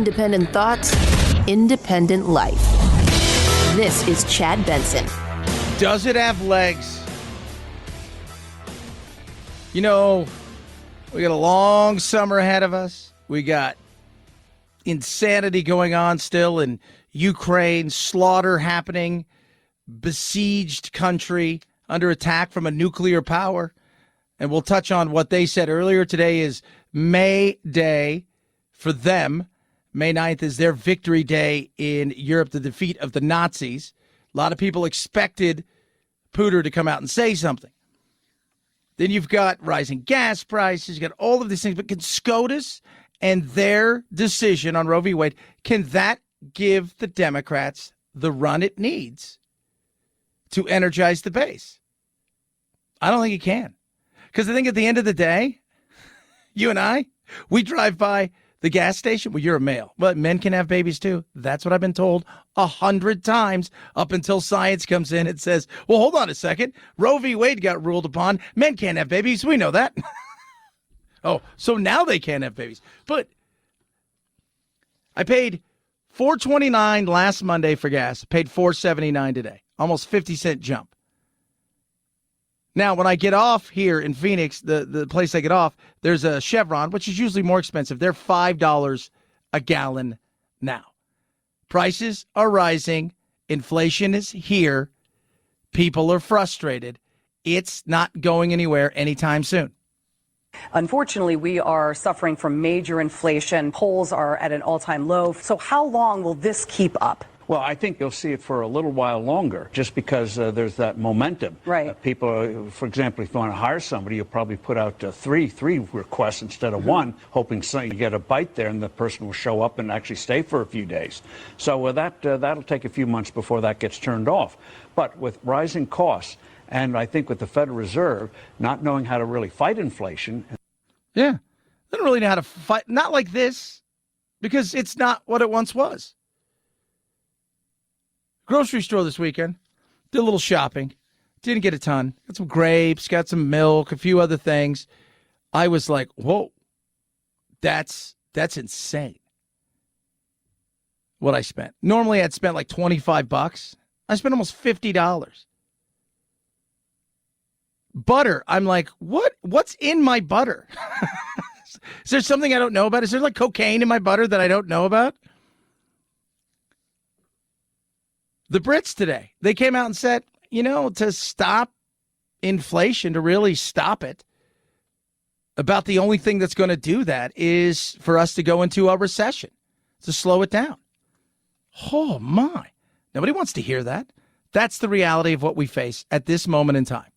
Independent thoughts, independent life. This is Chad Benson. Does it have legs? You know, we got a long summer ahead of us. We got insanity going on still in Ukraine, slaughter happening, besieged country under attack from a nuclear power. And we'll touch on what they said earlier. Today is May Day for them. May 9th is their victory day in Europe, the defeat of the Nazis. A lot of people expected Putin to come out and say something. Then you've got rising gas prices. You got all of these things. But can SCOTUS and their decision on Roe v. Wade, can that give the Democrats the run it needs to energize the base? I don't think it can. Because I think at the end of the day, you and I, we drive by the gas station. Well, you're a male, but men can have babies too. That's what I've been told 100 times up until science comes in and says, well, hold on a second. Roe v. Wade got ruled upon. Men can't have babies. We know that. Oh, so now they can't have babies. But I paid $4.29 last Monday for gas. Paid $4.79 today. Almost 50-cent jump. Now, when I get off here in Phoenix, the place I get off, there's a Chevron, which is usually more expensive. They're $5 a gallon now. Prices are rising. Inflation is here. People are frustrated. It's not going anywhere anytime soon. Unfortunately, we are suffering from major inflation. Polls are at an all-time low. So how long will this keep up? Well, I think you'll see it for a little while longer, just because there's that momentum. Right. People, for example, if you want to hire somebody, you'll probably put out three requests instead of one, hoping you get a bite there and the person will show up and actually stay for a few days. So that'll take a few months before that gets turned off. But with rising costs, and I think with the Federal Reserve not knowing how to really fight inflation. Yeah, they don't really know how to fight. Not like this, because it's not what it once was. Grocery store this weekend, did a little shopping, didn't get a ton, got some grapes, got some milk, a few other things. I was like, whoa, that's insane what I spent. Normally I'd spent like $25. I spent almost $50. Butter, I'm like, what's in my butter? Is there something I don't know about? Is there like cocaine in my butter that I don't know about? The Brits today, they came out and said, to stop inflation, to really stop it, about the only thing that's going to do that is for us to go into a recession, to slow it down. Oh, my. Nobody wants to hear that. That's the reality of what we face at this moment in time.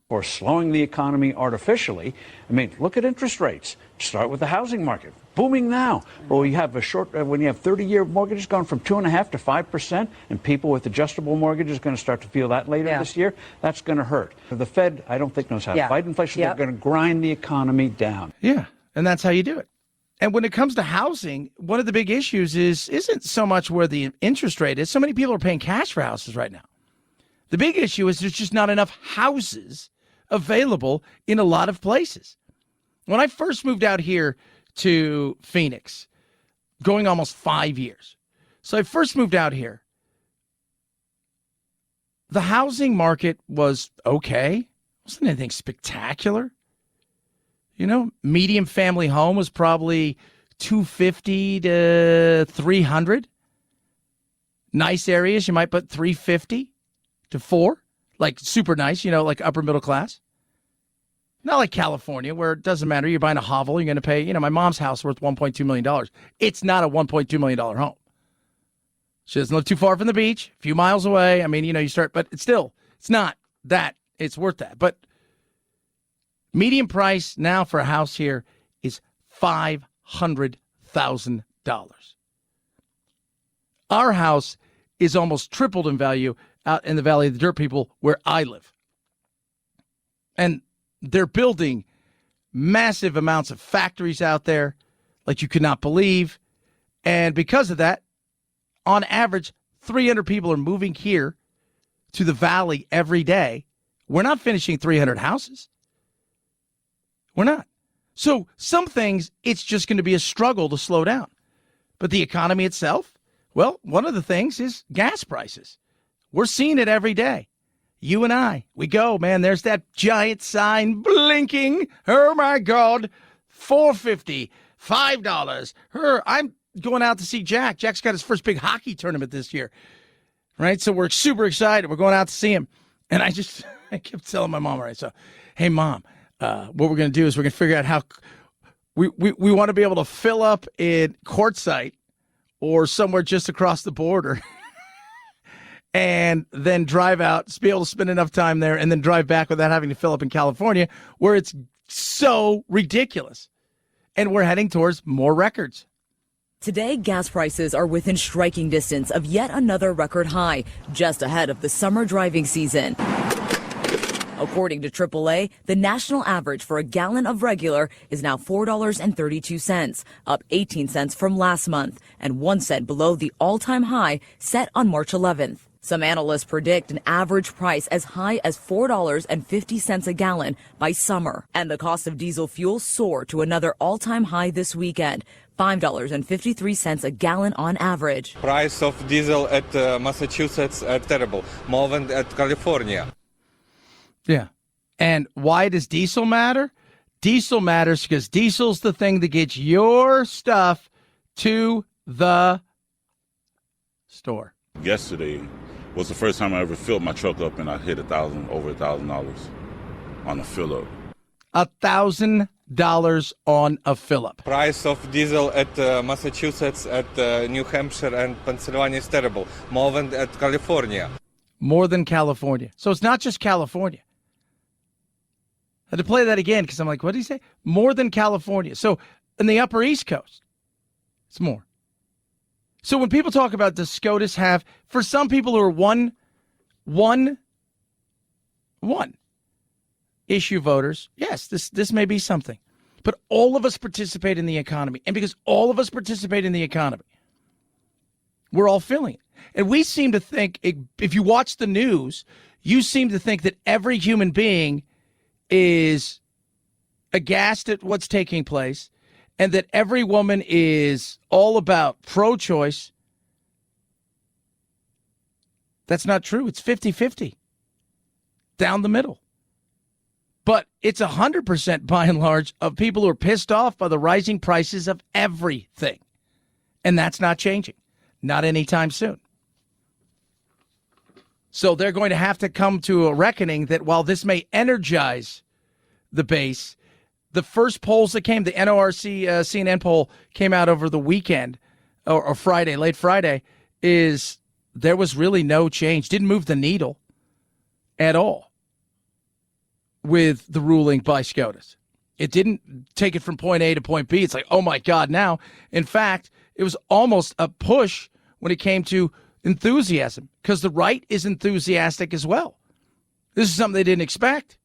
Or slowing the economy artificially. I mean, look at interest rates. Start with the housing market. Booming now. Well, you have when you have 30-year mortgages going from 2.5% to 5%, and people with adjustable mortgages are going to start to feel that later this year, that's going to hurt. The Fed, I don't think, knows how to fight inflation. They're going to grind the economy down. Yeah, and that's how you do it. And when it comes to housing, one of the big issues isn't so much where the interest rate is. So many people are paying cash for houses right now. The big issue is there's just not enough houses available in a lot of places. When I first moved out here to Phoenix, going almost 5 years. So I first moved out here. The housing market was okay. It wasn't anything spectacular. Medium family home was probably $250 to $300. Nice areas, you might put $350 to $400. Like super nice, like upper middle class. Not like California, where it doesn't matter. You're buying a hovel, you're going to pay, my mom's house worth $1.2 million. It's not a $1.2 million home. She doesn't live too far from the beach, a few miles away. I mean, you start, but it's not that. It's worth that. But median price now for a house here is $500,000. Our house is almost tripled in value out in the Valley of the Dirt People where I live. And they're building massive amounts of factories out there like you could not believe. And because of that, on average, 300 people are moving here to the Valley every day. We're not finishing 300 houses. We're not. So some things, it's just going to be a struggle to slow down. But the economy itself, well, one of the things is gas prices. We're seeing it every day. You and I, we go, man, there's that giant sign blinking. Oh, my God, $4.50, $5. I'm going out to see Jack. Jack's got his first big hockey tournament this year, right? So we're super excited. We're going out to see him. And I kept telling my mom, right? So, hey, Mom, what we're going to do is we're going to figure out how we want to be able to fill up in Quartzsite or somewhere just across the border and then drive out, be able to spend enough time there and then drive back without having to fill up in California where it's so ridiculous. And we're heading towards more records. Today, gas prices are within striking distance of yet another record high, just ahead of the summer driving season. According to AAA, the national average for a gallon of regular is now $4.32, up 18 cents from last month, and 1 cent below the all-time high set on March 11th. Some analysts predict an average price as high as $4.50 a gallon by summer. And the cost of diesel fuel soared to another all-time high this weekend, $5.53 a gallon on average. Price of diesel at Massachusetts are terrible, more than at California. Yeah. And why does diesel matter? Diesel matters because diesel's the thing that gets your stuff to the store. Yesterday was the first time I ever filled my truck up, and I hit over $1,000 on a fill up. $1,000 on a fill up. Price of diesel at Massachusetts, at New Hampshire and Pennsylvania is terrible, more than at California. More than California. So it's not just California. I had to play that again because I'm like, what did he say? More than California. So in the Upper East Coast, it's more. So when people talk about does SCOTUS have, for some people who are one issue voters, yes, this may be something. But all of us participate in the economy. And because all of us participate in the economy, we're all feeling it. And we seem to think, if you watch the news, you seem to think that every human being is aghast at what's taking place and that every woman is all about pro-choice. That's not true. It's 50-50 down the middle. But it's 100% by and large of people who are pissed off by the rising prices of everything. And that's not changing. Not anytime soon. So they're going to have to come to a reckoning that while this may energize the base, the first polls that came, the NORC CNN poll came out over the weekend or Friday, late Friday, is there was really no change. Didn't move the needle at all with the ruling by SCOTUS. It didn't take it from point A to point B. It's like, oh, my God, now. In fact, it was almost a push when it came to enthusiasm because the right is enthusiastic as well. This is something they didn't expect.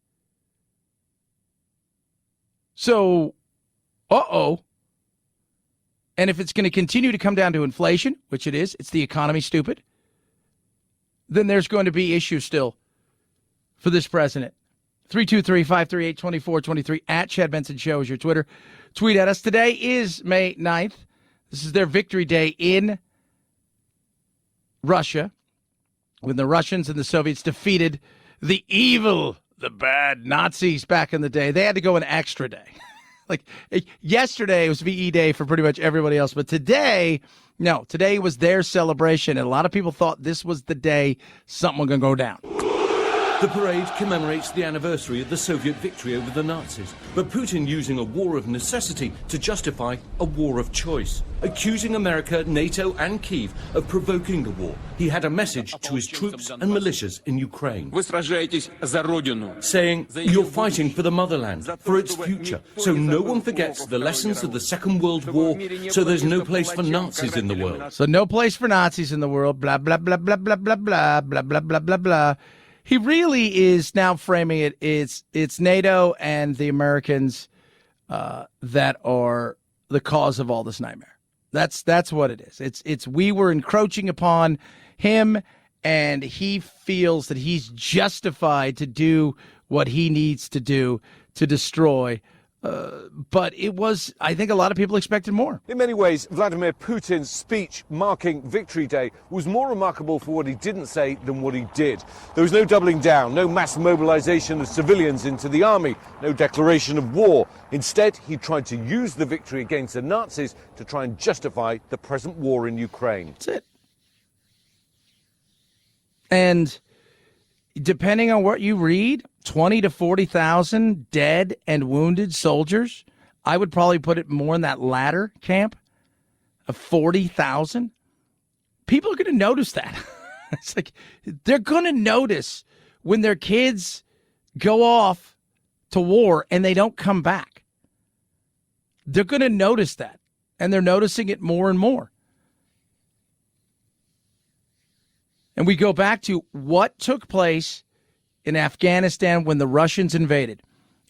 So, And if it's going to continue to come down to inflation, which it is, it's the economy, stupid, then there's going to be issues still for this president. 323-538-2423 at Chad Benson Show is your Twitter. Tweet at us. Today is May 9th. This is their victory day in Russia when the Russians and the Soviets defeated the evil, the bad Nazis back in the day. They had to go an extra day. Like yesterday was VE Day for pretty much everybody else. But today, no, today was their celebration. And a lot of people thought this was the day something was going to go down. The parade commemorates the anniversary of the Soviet victory over the Nazis, but Putin using a war of necessity to justify a war of choice, accusing America, NATO and Kyiv of provoking the war. He had a message to his troops and militias in Ukraine, saying, "You're fighting for the motherland, for its future, so no one forgets the lessons of the Second World War, so there's no place for Nazis in the world." So no place for Nazis in the world, blah, blah, blah, blah, blah, blah, blah, blah, blah, blah, blah, blah. He really is now framing it. It's NATO and the Americans that are the cause of all this nightmare. That's what it is. It's we were encroaching upon him, and he feels that he's justified to do what he needs to do to destroy But it was, I think a lot of people expected more. In many ways, Vladimir Putin's speech marking Victory Day was more remarkable for what he didn't say than what he did. There was no doubling down, no mass mobilization of civilians into the army, no declaration of war. Instead, he tried to use the victory against the Nazis to try and justify the present war in Ukraine. That's it. And depending on what you read, 20 to 40,000 dead and wounded soldiers. I would probably put it more in that latter camp of 40,000. People are going to notice that. It's like they're going to notice when their kids go off to war and they don't come back. They're going to notice that, and they're noticing it more and more. And we go back to what took place in Afghanistan when the Russians invaded.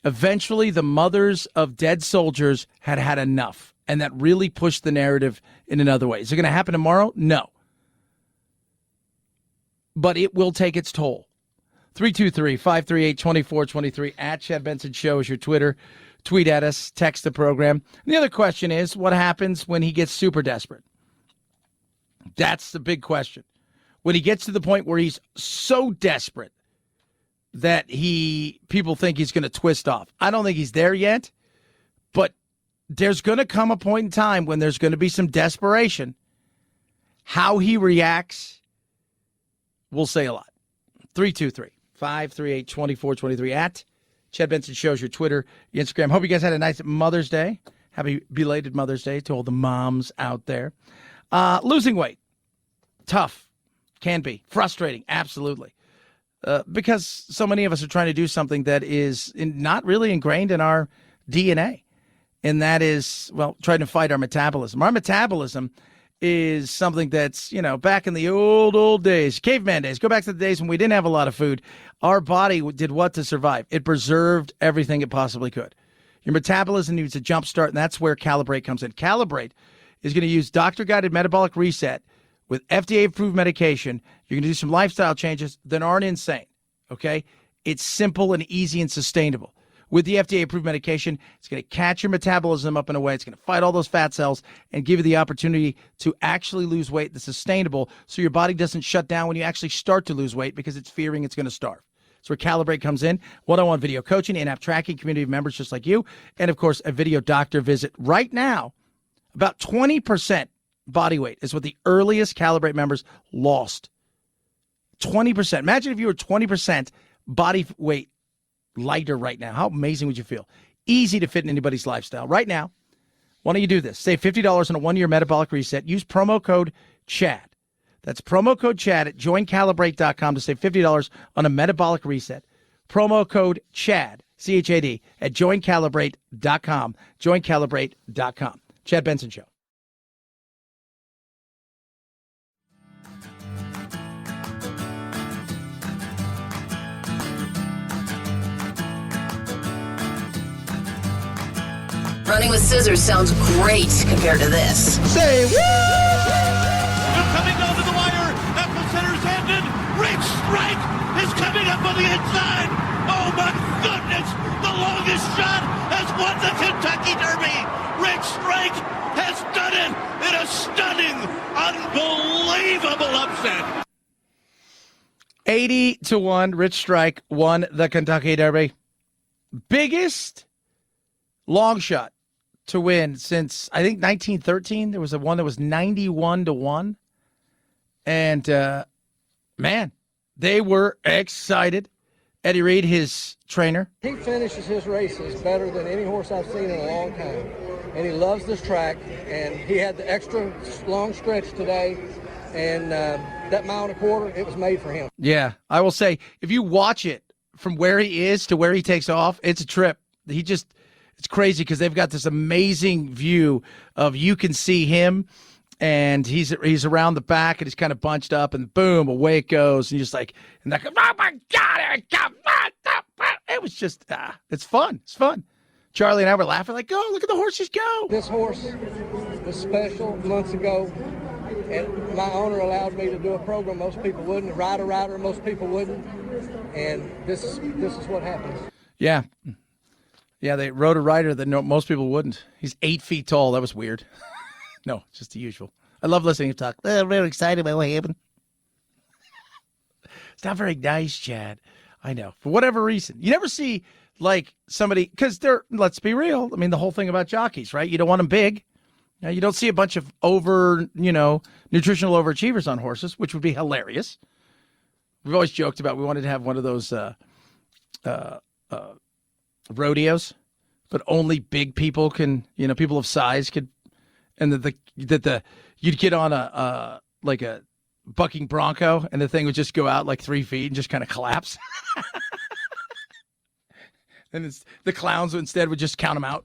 Eventually, the mothers of dead soldiers had had enough, and that really pushed the narrative in another way. Is it going to happen tomorrow? No. But it will take its toll. 323-538-2423 at Chad Benson Show is your Twitter. Tweet at us, text the program. And the other question is, what happens when he gets super desperate? That's the big question. When he gets to the point where he's so desperate that people think he's going to twist off. I don't think he's there yet, but there's going to come a point in time when there's going to be some desperation. How he reacts will say a lot. 323-538-2423 at Chad Benson Shows, your Twitter, your Instagram. Hope you guys had a nice Mother's Day. Happy belated Mother's Day to all the moms out there. Losing weight, tough, can be, frustrating, absolutely. Because so many of us are trying to do something that is not really ingrained in our DNA. And that is, well, trying to fight our metabolism. Our metabolism is something that's, back in the old days, caveman days, go back to the days when we didn't have a lot of food. Our body did what to survive? It preserved everything it possibly could. Your metabolism needs a jump start, and that's where Calibrate comes in. Calibrate is going to use doctor-guided metabolic reset with FDA-approved medication. You're going to do some lifestyle changes that aren't insane, okay? It's simple and easy and sustainable. With the FDA-approved medication, it's going to catch your metabolism up in a way. It's going to fight all those fat cells and give you the opportunity to actually lose weight that's sustainable so your body doesn't shut down when you actually start to lose weight because it's fearing it's going to starve. That's where Calibrate comes in. One-on-one video coaching, in-app tracking, community of members just like you, and, of course, a video doctor visit. Right now, about 20% body weight is what the earliest Calibrate members lost. 20%. Imagine if you were 20% body weight lighter right now. How amazing would you feel? Easy to fit in anybody's lifestyle. Right now, why don't you do this? Save $50 on a one-year metabolic reset. Use promo code CHAD. That's promo code CHAD at joincalibrate.com to save $50 on a metabolic reset. Promo code CHAD, C-H-A-D, at joincalibrate.com. Joincalibrate.com. Chad Benson Show. Running with scissors sounds great compared to this. Say what? They're coming down to the wire. Apple center's ended. Rich Strike is coming up on the inside. Oh my goodness! The longest shot has won the Kentucky Derby. Rich Strike has done it in a stunning, unbelievable upset. 80-1, Rich Strike won the Kentucky Derby. Biggest long shot to win since, I think, 1913. There was one that was 91-1. And, man, they were excited. Eddie Reed, his trainer. He finishes his races better than any horse I've seen in a long time. And he loves this track. And he had the extra long stretch today. And that mile and a quarter, it was made for him. Yeah, I will say, if you watch it from where he is to where he takes off, it's a trip. It's crazy because they've got this amazing view of, you can see him, and he's around the back, and he's kind of bunched up, and boom, away it goes, and you're just like, and that, oh my God, it was just, it's fun. It's fun. Charlie and I were laughing like, oh, look at the horses go. This horse was special months ago, and my owner allowed me to do a program most people wouldn't, ride a rider most people wouldn't, and this is what happens. Yeah. Yeah, they wrote a rider that most people wouldn't. He's 8 feet tall. That was weird. No, just the usual. I love listening to him talk. I'm very excited about what happened. It's not very nice, Chad. I know. For whatever reason. You never see, like, somebody, because they're, let's be real. I mean, the whole thing about jockeys, right? You don't want them big. Now, you don't see a bunch of nutritional overachievers on horses, which would be hilarious. We've always joked about we wanted to have one of those rodeos, but only big people can, people of size could, and that you'd get on a bucking bronco, and the thing would just go out like 3 feet and just kind of collapse. And the clowns instead would just count them out.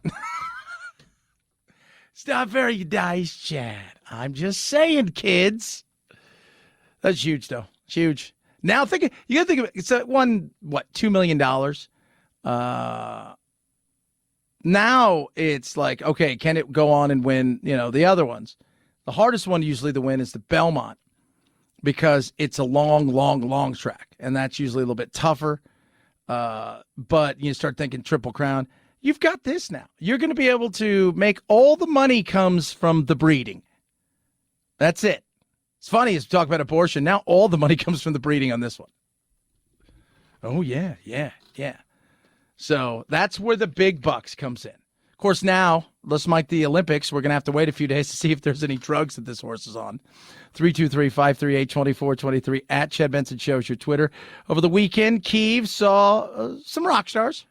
It's not very nice, Chad. I'm just saying, kids. That's huge, though. It's huge. Now you got to think of it. It's $2 million. Now it's like, okay, can it go on and win, the other ones? The hardest one usually to win is the Belmont, because it's a long track, and that's usually a little bit tougher. But you start thinking Triple Crown, you've got this now. You're going to be able to make all the money comes from the breeding. That's it. It's funny as we talk about abortion. Now all the money comes from the breeding on this one. Oh, yeah. So that's where the big bucks comes in. Of course, now, just like the Olympics, we're going to have to wait a few days to see if there's any drugs that this horse is on. 323-538-2423 at Chad Benson Show is your Twitter. Over the weekend, Kiev saw some rock stars.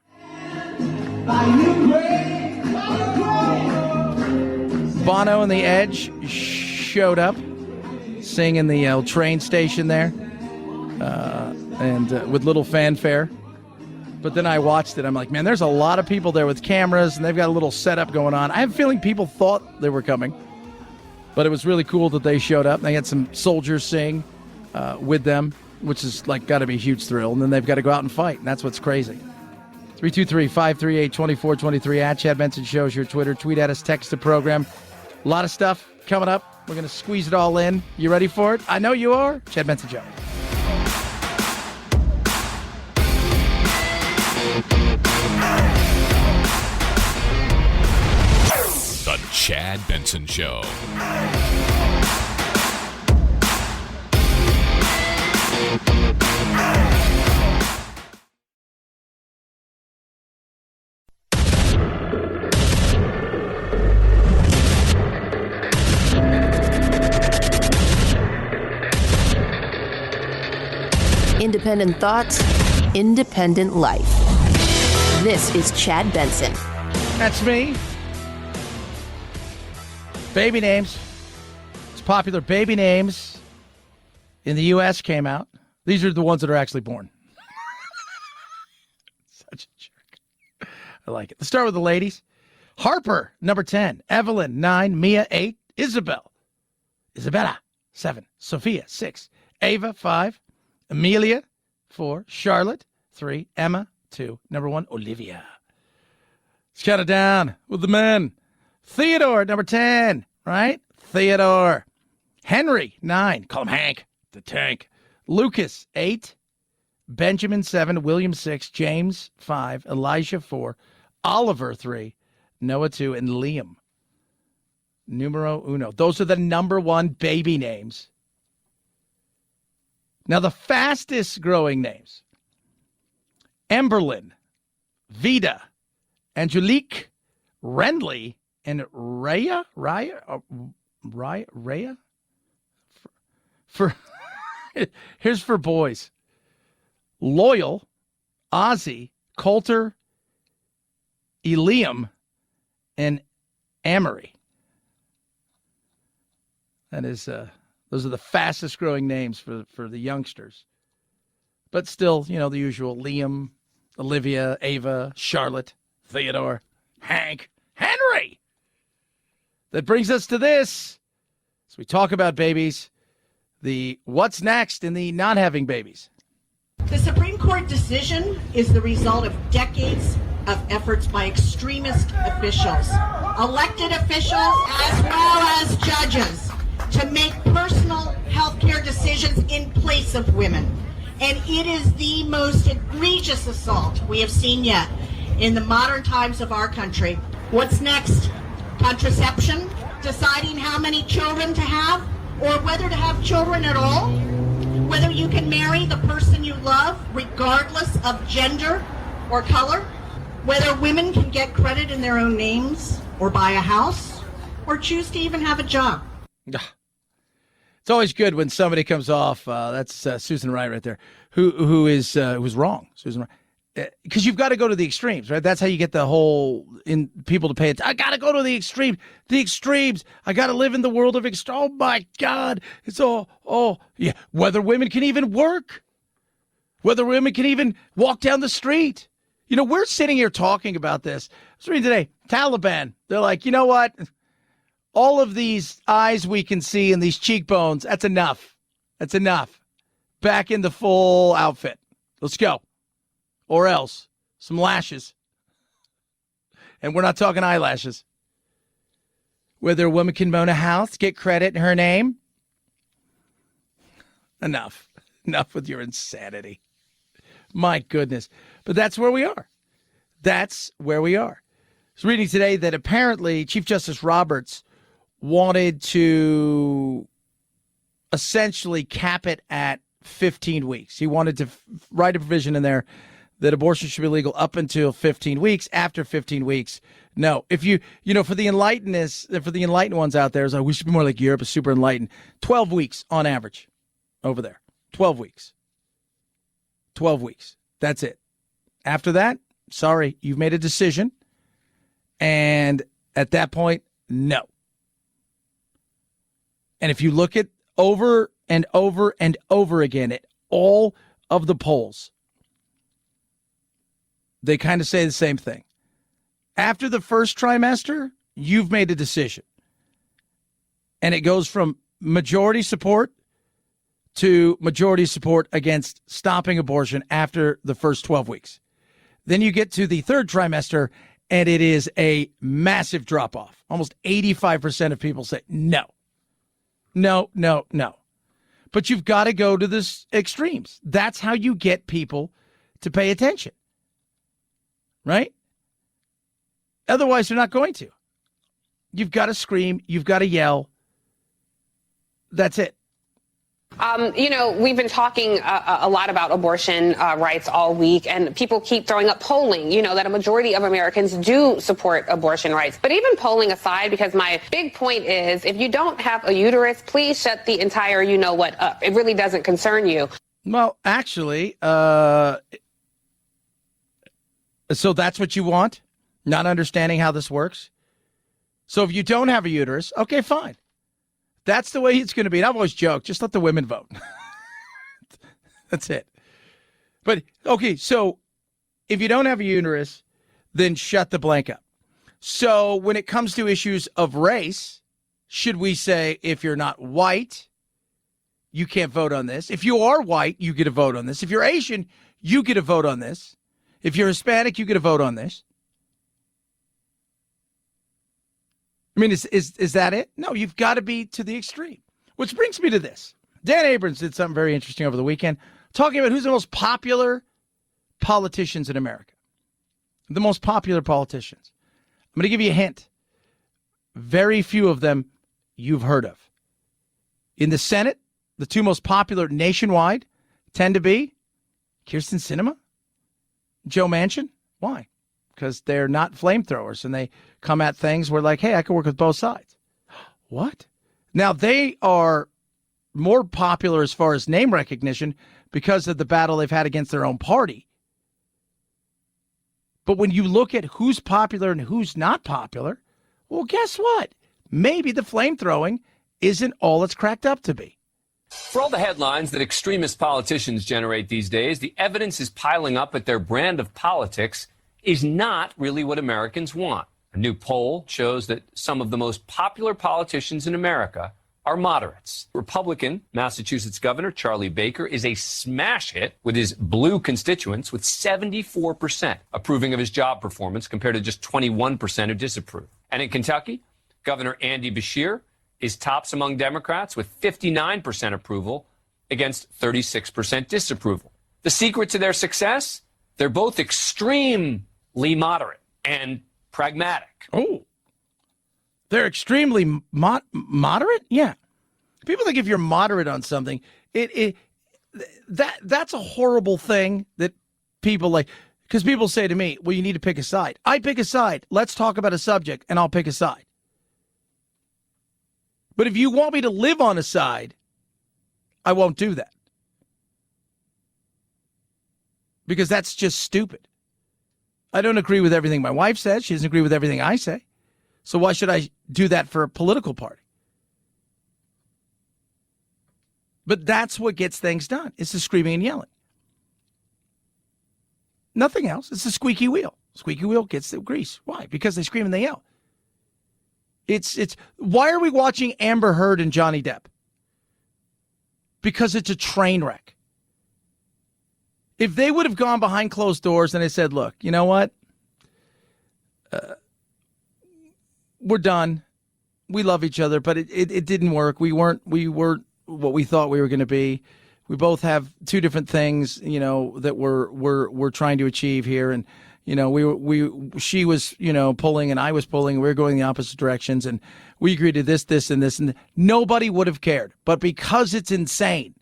Bono and the Edge showed up, singing the train station there, and with little fanfare. But then I watched it. I'm like, man, there's a lot of people there with cameras, and they've got a little setup going on. I have a feeling people thought they were coming, but it was really cool that they showed up. They had some soldiers sing with them, which is got to be a huge thrill. And then they've got to go out and fight, and that's what's crazy. 323-538-2423 at Chad Benson Show is your Twitter. Tweet at us, text the program. A lot of stuff coming up. We're going to squeeze it all in. You ready for it? I know you are. Chad Benson Show. The Chad Benson Show. Independent thoughts, independent life. This is Chad Benson. That's me. Baby names. It's popular. Baby names in the U.S. came out. These are the ones that are actually born. Such a jerk. I like it. Let's start with the ladies. Harper, number 10. Evelyn, 9. Mia, 8. Isabella, 7. Sophia, 6. Ava, 5. Amelia, 4. Charlotte, 3. Emma, 2. Number 1, Olivia. Let's count it down with the men. Theodore, number 10, right? Theodore. Henry, 9. Call him Hank, the tank. Lucas, 8. Benjamin, 7. William, 6. James, 5. Elijah, 4. Oliver, 3. Noah, 2. And Liam. Numero uno. Those are the number 1 baby names. Now, the fastest growing names. Emberlyn, Vida, Angelique, Renly, and Raya? Here's for boys. Loyal, Ozzy, Coulter, Eliam, and Amory. That is, those are the fastest growing names for the youngsters. But still, the usual Liam, Olivia, Ava, Charlotte, Theodore, Hank, Henry. That brings us to this. As we talk about babies, the what's next in the not having babies. The Supreme Court decision is the result of decades of efforts by extremist officials, elected officials, as well as judges, to make personal health care decisions in place of women. And it is the most egregious assault we have seen yet. in the modern times of our country. What's next? Contraception? Deciding how many children to have or whether to have children at all? Whether you can marry the person you love regardless of gender or color? Whether women can get credit in their own names or buy a house or choose to even have a job? It's always good when somebody comes off. That's Susan Wright there, who's wrong. Susan Wright, because you've got to go to the extremes, right? That's how you get the whole in people to pay it. I got to go to the extremes. The extremes. I got to live in the world of oh my God! It's yeah. Whether women can even work, whether women can even walk down the street. You know, we're sitting here talking about this. I was reading today, Taliban. They're like, you know what? All of these eyes we can see and these cheekbones, that's enough. That's enough. Back in the full outfit. Let's go. Or else, some lashes. And we're not talking eyelashes. Whether a woman can own a house, get credit in her name. Enough. Enough with your insanity. My goodness. But that's where we are. That's where we are. I was reading today that apparently Chief Justice Roberts wanted to essentially cap it at 15 weeks. He wanted to write a provision in there that abortion should be legal up until 15 weeks. After 15 weeks, no. If you know, for the enlightened ones out there, it's like, we should be more like Europe, is super enlightened. 12 weeks on average over there. 12 weeks. 12 weeks. That's it. After that, sorry, you've made a decision. And at that point, no. And if you look at over and over and over again at all of the polls, they kind of say the same thing. After the first trimester, you've made a decision. And it goes from majority support to majority support against stopping abortion after the first 12 weeks. Then you get to the third trimester, and it is a massive drop-off. Almost 85% of people say no. No, no, no. But you've got to go to the extremes. That's how you get people to pay attention. Right? Otherwise, they're not going to. You've got to scream. You've got to yell. That's it. You know, we've been talking a lot about abortion rights all week, and people keep throwing up polling, you know, that a majority of Americans do support abortion rights. But even polling aside, because my big point is, if you don't have a uterus, please shut the entire you-know-what up. It really doesn't concern you. Well, actually, so that's what you want? Not understanding how this works? So if you don't have a uterus, okay, fine. That's the way it's going to be. And I've always joked, just let the women vote. That's it. But, okay, so if you don't have a uterus, then shut the blank up. So when it comes to issues of race, should we say if you're not white, you can't vote on this? If you are white, you get a vote on this. If you're Asian, you get a vote on this. If you're Hispanic, you get a vote on this. I mean, is that it? No, you've got to be to the extreme. Which brings me to this. Dan Abrams did something very interesting over the weekend, talking about who's the most popular politicians in America. The most popular politicians. I'm going to give you a hint. Very few of them you've heard of. In the Senate, the two most popular nationwide tend to be Kyrsten Sinema, Joe Manchin. Why? Because they're not flamethrowers and they come at things where like, hey, I can work with both sides. What? Now, they are more popular as far as name recognition because of the battle they've had against their own party. But when you look at who's popular and who's not popular, well, guess what? Maybe the flamethrowing isn't all it's cracked up to be. For all the headlines that extremist politicians generate these days, the evidence is piling up that their brand of politics is not really what Americans want. A new poll shows that some of the most popular politicians in America are moderates. Republican Massachusetts Governor Charlie Baker is a smash hit with his blue constituents, with 74% approving of his job performance compared to just 21% who disapprove. And in Kentucky, Governor Andy Beshear is tops among Democrats with 59% approval against 36% disapproval. The secret to their success? They're both extreme moderate and pragmatic. Oh, they're extremely moderate? Yeah. People think if you're moderate on something, that's a horrible thing that people like, because people say to me, well, you need to pick a side. I pick a side. Let's talk about a subject, and I'll pick a side. But if you want me to live on a side, I won't do that. Because that's just stupid. I don't agree with everything my wife says. She doesn't agree with everything I say. So why should I do that for a political party? But that's what gets things done. It's the screaming and yelling. Nothing else. It's the squeaky wheel. Squeaky wheel gets the grease. Why? Because they scream and they yell. It's why are we watching Amber Heard and Johnny Depp? Because it's a train wreck. If they would have gone behind closed doors and they said, look, you know what? We're done. We love each other, but it didn't work. We weren't what we thought we were going to be. We both have two different things, that we're trying to achieve here. And, she was, pulling and I was pulling. We were going the opposite directions, and we agreed to this, and this, and nobody would have cared. But because it's insane,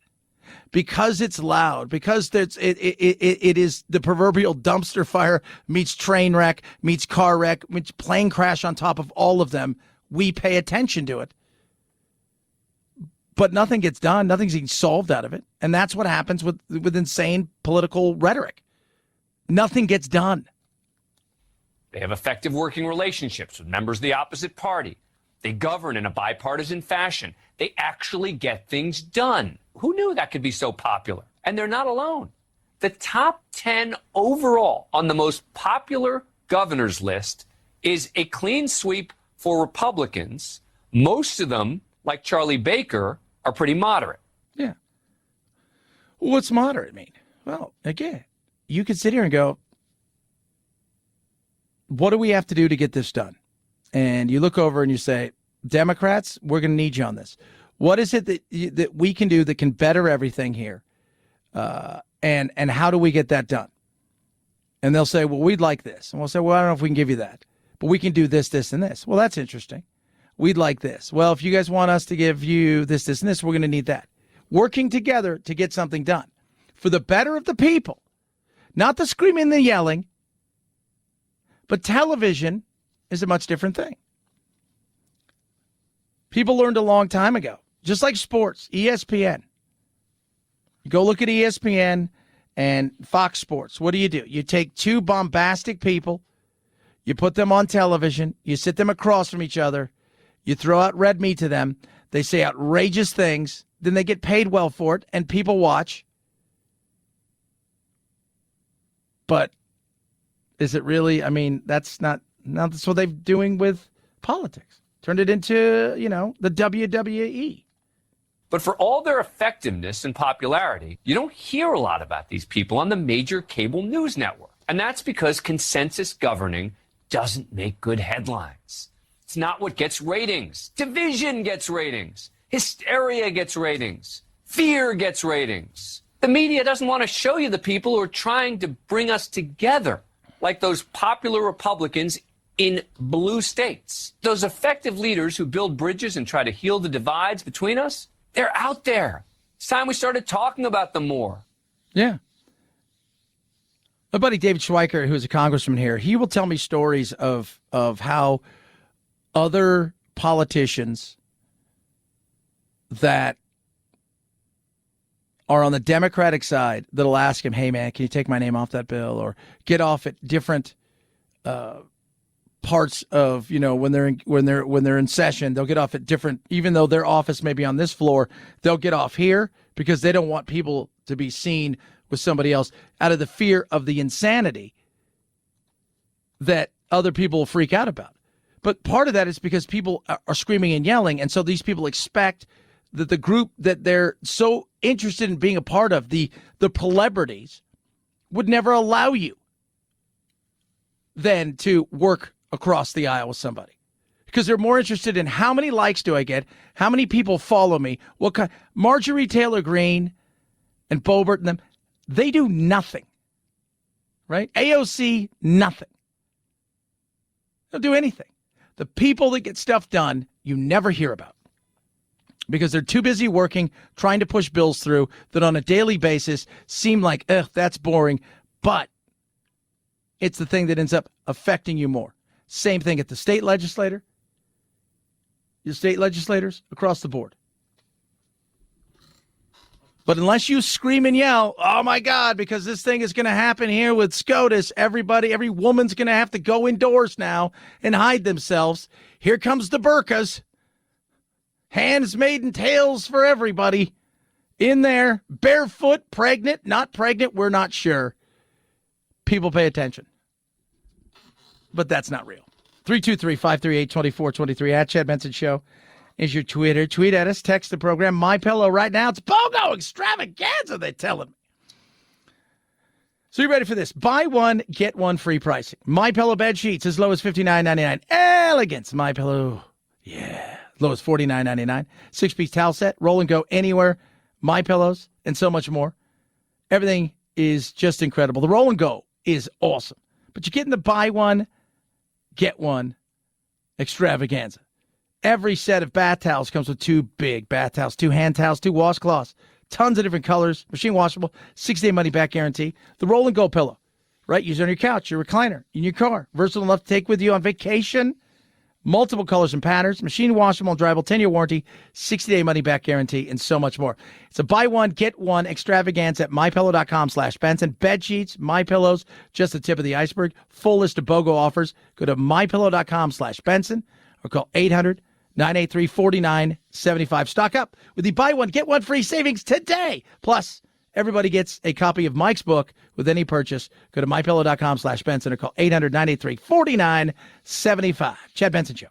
because it's loud, because it is the proverbial dumpster fire meets train wreck, meets car wreck, meets plane crash on top of all of them, we pay attention to it. But nothing gets done. Nothing's getting solved out of it. And that's what happens with insane political rhetoric. Nothing gets done. They have effective working relationships with members of the opposite party. They govern in a bipartisan fashion. They actually get things done. Who knew that could be so popular? And they're not alone. The top 10 overall on the most popular governors list is a clean sweep for Republicans. Most of them, like Charlie Baker, are pretty moderate. Yeah. What's moderate mean? Well, again, you could sit here and go, what do we have to do to get this done? And you look over and you say, Democrats, we're going to need you on this. What is it that we can do that can better everything here? And how do we get that done? And they'll say, well, we'd like this. And we'll say, well, I don't know if we can give you that, but we can do this, this, and this. Well, that's interesting. We'd like this. Well, if you guys want us to give you this, this, and this, we're going to need that. Working together to get something done for the better of the people, not the screaming and the yelling, but television is a much different thing. People learned a long time ago, just like sports, ESPN. Go look at ESPN and Fox Sports. What do? You take two bombastic people, you put them on television, you sit them across from each other, you throw out red meat to them, they say outrageous things, then they get paid well for it, and people watch. But is it really? I mean, that's not what they're doing with politics. Turned it into, the WWE. But for all their effectiveness and popularity, you don't hear a lot about these people on the major cable news network. And that's because consensus governing doesn't make good headlines. It's not what gets ratings. Division gets ratings. Hysteria gets ratings. Fear gets ratings. The media doesn't want to show you the people who are trying to bring us together, like those popular Republicans in blue states. Those effective leaders who build bridges and try to heal the divides between us, they're out there. It's time we started talking about them more. Yeah. My buddy David Schweiker, who's a congressman here, he will tell me stories of how other politicians that are on the Democratic side that'll ask him, hey, man, can you take my name off that bill? Or get off at different parts of, when they're in session, they'll get off at different, even though their office may be on this floor, they'll get off here because they don't want people to be seen with somebody else out of the fear of the insanity that other people will freak out about. But part of that is because people are screaming and yelling, and so these people expect that the group that they're so interested in being a part of, the celebrities, would never allow you then to work across the aisle with somebody. Because they're more interested in how many likes do I get, how many people follow me, what kind. Marjorie Taylor Greene and Boebert and them, they do nothing, right? AOC, nothing. They don't do anything. The people that get stuff done, you never hear about because they're too busy working, trying to push bills through that on a daily basis seem like, that's boring, but it's the thing that ends up affecting you more. Same thing at the state legislature. Your state legislators across the board. But unless you scream and yell, oh, my God, because this thing is going to happen here with SCOTUS, every woman's going to have to go indoors now and hide themselves. Here comes the burqas. Hands, made, and tails for everybody in there. Barefoot, pregnant, not pregnant, we're not sure. People pay attention. But that's not real. 323-538-2423 at Chad Benson Show is your Twitter. Tweet at us. Text the program. MyPillow right now. It's BOGO extravaganza, they're telling me. So you ready for this? Buy one, get one free pricing. MyPillow bed sheets as low as $59.99. Elegance. MyPillow. Yeah. As low as $49.99. 6-piece towel set. Roll and go anywhere. MyPillows and so much more. Everything is just incredible. The roll and go is awesome. But you're getting the buy one, get one extravaganza. Every set of bath towels comes with 2 big bath towels, 2 hand towels, 2 washcloths, tons of different colors, machine washable, 6-day money-back guarantee. The roll and go pillow, right? Use it on your couch, your recliner, in your car. Versatile enough to take with you on vacation. Multiple colors and patterns, machine washable and dryable, 10-year warranty, 60-day money-back guarantee, and so much more. It's a buy one, get one extravaganza at mypillow.com/Benson. Bed sheets, MyPillows, just the tip of the iceberg. Full list of BOGO offers. Go to mypillow.com/Benson or call 800-983-4975. Stock up with the buy one, get one free savings today. Plus, everybody gets a copy of Mike's book with any purchase. Go to mypillow.com/Benson or call 800-983-4975. Chad Benson Show.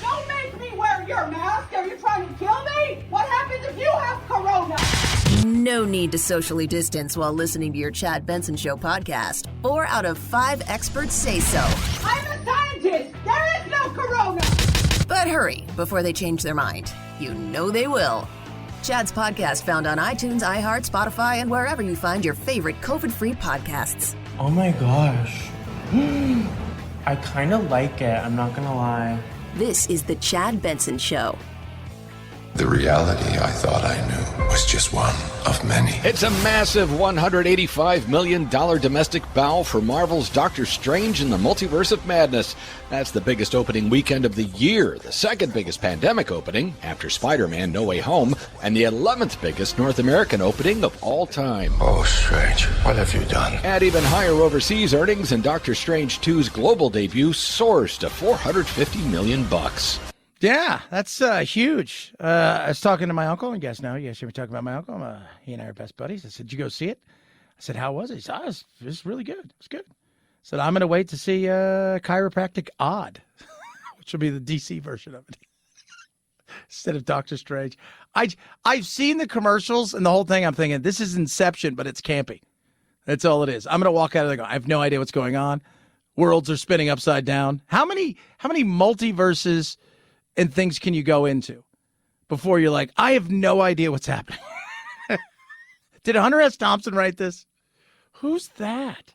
Don't make me wear your mask. Are you trying to kill me? What happens if you have corona? No need to socially distance while listening to your Chad Benson Show podcast. 4 out of 5 experts say so. I'm a scientist. There is no corona. But hurry before they change their mind. You know they will. Chad's podcast found on iTunes, iHeart, Spotify, and wherever you find your favorite COVID-free podcasts. Oh my gosh. I kind of like it. I'm not going to lie. This is the Chad Benson Show. The reality I thought I knew was just one of many. It's a massive $185 million domestic bow for Marvel's Doctor Strange in the Multiverse of Madness. That's the biggest opening weekend of the year, the second biggest pandemic opening after Spider-Man No Way Home, and the 11th biggest North American opening of all time. Oh, Strange, what have you done? At even higher overseas earnings, and Doctor Strange 2's global debut soars to $450 million. Yeah, that's huge. I was talking to my uncle, and guess now, you guys hear me talking about my uncle. He and I are best buddies. I said, did you go see it? I said, how was it? He said, it was really good. It's good. I said, I'm going to wait to see Chiropractic Odd, which will be the DC version of it, instead of Doctor Strange. I've seen the commercials and the whole thing. I'm thinking, this is Inception, but it's campy. That's all it is. I'm going to walk out of there going, I have no idea what's going on. Worlds are spinning upside down. How many multiverses and things can you go into before you're like, I have no idea what's happening? Did Hunter S. Thompson write this? Who's that?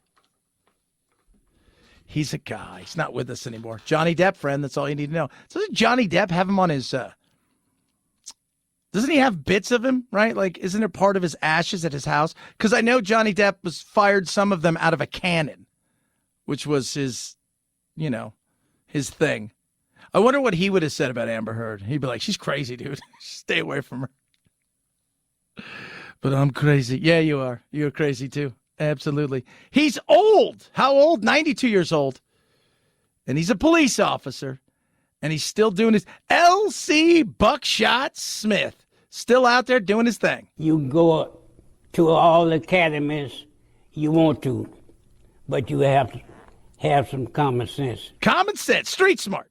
He's a guy. He's not with us anymore. Johnny Depp, friend. That's all you need to know. Doesn't Johnny Depp have him on his... doesn't he have bits of him, right? Like, isn't it part of his ashes at his house? Because I know Johnny Depp was fired some of them out of a cannon, which was his, his thing. I wonder what he would have said about Amber Heard. He'd be like, she's crazy, dude. Stay away from her. But I'm crazy. Yeah, you are. You're crazy, too. Absolutely. He's old. How old? 92 years old. And he's a police officer. And he's still doing his... L.C. Buckshot Smith. Still out there doing his thing. You go to all academies you want to. But you have to have some common sense. Common sense. Street smart.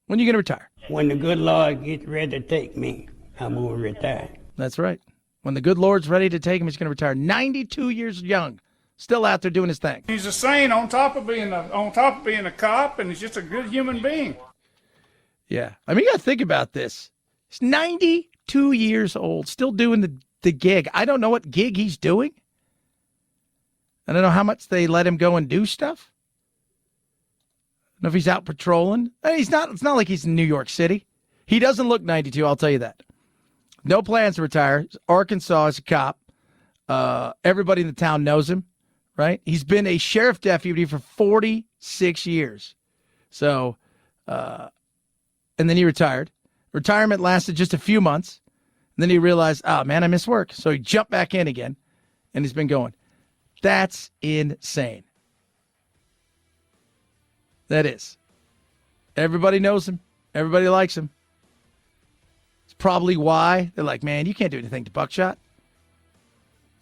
When are you going to retire? When the good Lord gets ready to take me, I'm going to retire. That's right. When the good Lord's ready to take him, he's going to retire. 92 years young, still out there doing his thing. He's a saint on top of being a cop, and he's just a good human being. Yeah. I mean, you got to think about this. He's 92 years old, still doing the gig. I don't know what gig he's doing. I don't know how much they let him go and do stuff. I don't know if he's out patrolling. He's not. It's not like he's in New York City. He doesn't look 92, I'll tell you that. No plans to retire. Arkansas is a cop. Everybody in the town knows him, right? He's been a sheriff deputy for 46 years. So, and then he retired. Retirement lasted just a few months. And then he realized, oh, man, I miss work. So he jumped back in again, and he's been going. That's insane. That is. Everybody knows him. Everybody likes him. It's probably why they're like, man, you can't do anything to Buckshot.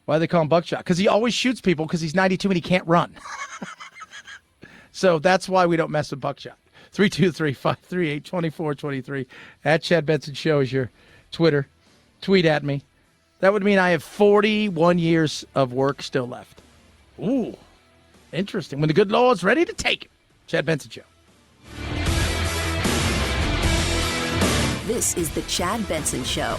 Why do they call him Buckshot? Because he always shoots people because he's 92 and he can't run. So that's why we don't mess with Buckshot. 323-538-2423. At Chad Benson Show is your Twitter. Tweet at me. That would mean I have 41 years of work still left. Ooh, interesting. When the good Lord's ready to take it. Chad Benson Show. This is the Chad Benson Show.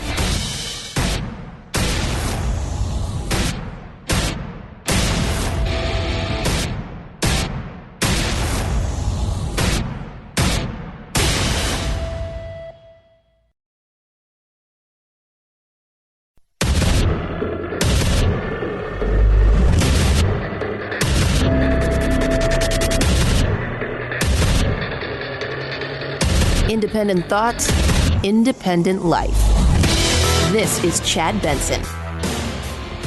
Independent thoughts, independent life. This is Chad Benson.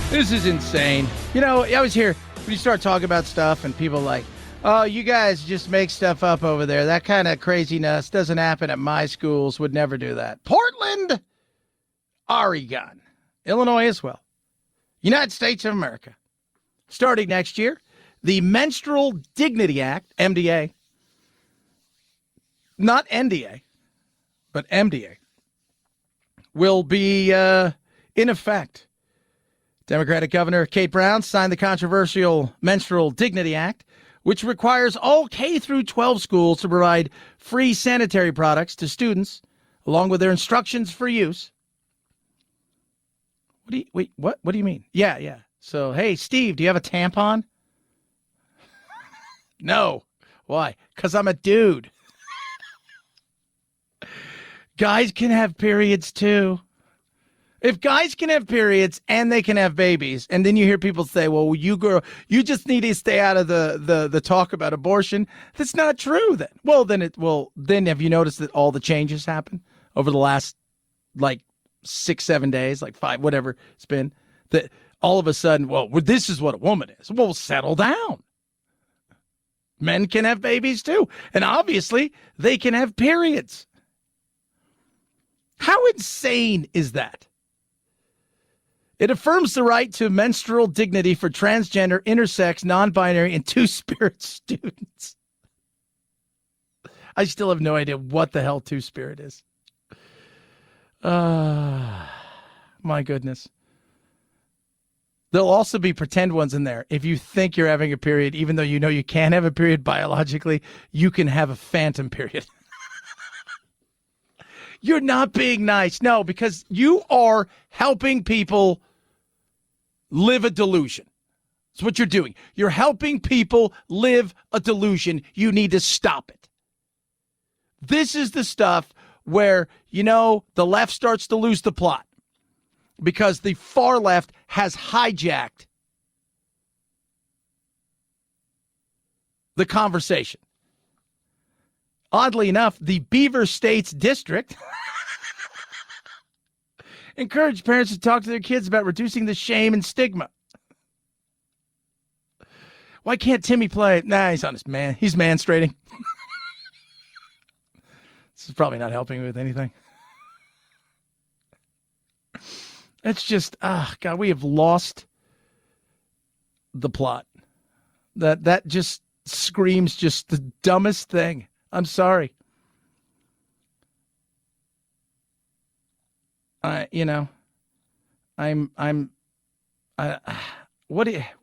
This is insane. You know, I was here when you start talking about stuff and people like, oh, you guys just make stuff up over there. That kind of craziness doesn't happen at my schools. Would never do that. Portland, Oregon, Illinois as well. United States of America. Starting next year, the Menstrual Dignity Act, MDA, not NDA, but MDA, will be in effect. Democratic Governor Kate Brown signed the controversial Menstrual Dignity Act, which requires all K-12 schools to provide free sanitary products to students, along with their instructions for use. What do you mean? Yeah. So, hey, Steve, do you have a tampon? No. Why? Because I'm a dude. Guys can have periods too. If guys can have periods and they can have babies, and then you hear people say, well, you girl, you just need to stay out of the talk about abortion. That's not true then. Then have you noticed that all the changes happen over the last like 6-7 days, like 5, whatever it's been, that all of a sudden, well, this is what a woman is. Well, settle down. Men can have babies too. And obviously they can have periods. How insane is that? It affirms the right to menstrual dignity for transgender, intersex, non-binary, and two-spirit students. I still have no idea what the hell two-spirit is. My goodness. There'll also be pretend ones in there. If you think you're having a period, even though you know you can't have a period biologically, you can have a phantom period. You're not being nice. No, because you are helping people live a delusion. That's what you're doing. You're helping people live a delusion. You need to stop it. This is the stuff where, the left starts to lose the plot because the far left has hijacked the conversation. Oddly enough, the Beaver States District encouraged parents to talk to their kids about reducing the shame and stigma. Why can't Timmy play? Nah, he's on his man. He's menstruating. This is probably not helping with anything. It's just, God, we have lost the plot. That just screams just the dumbest thing. I'm sorry. What do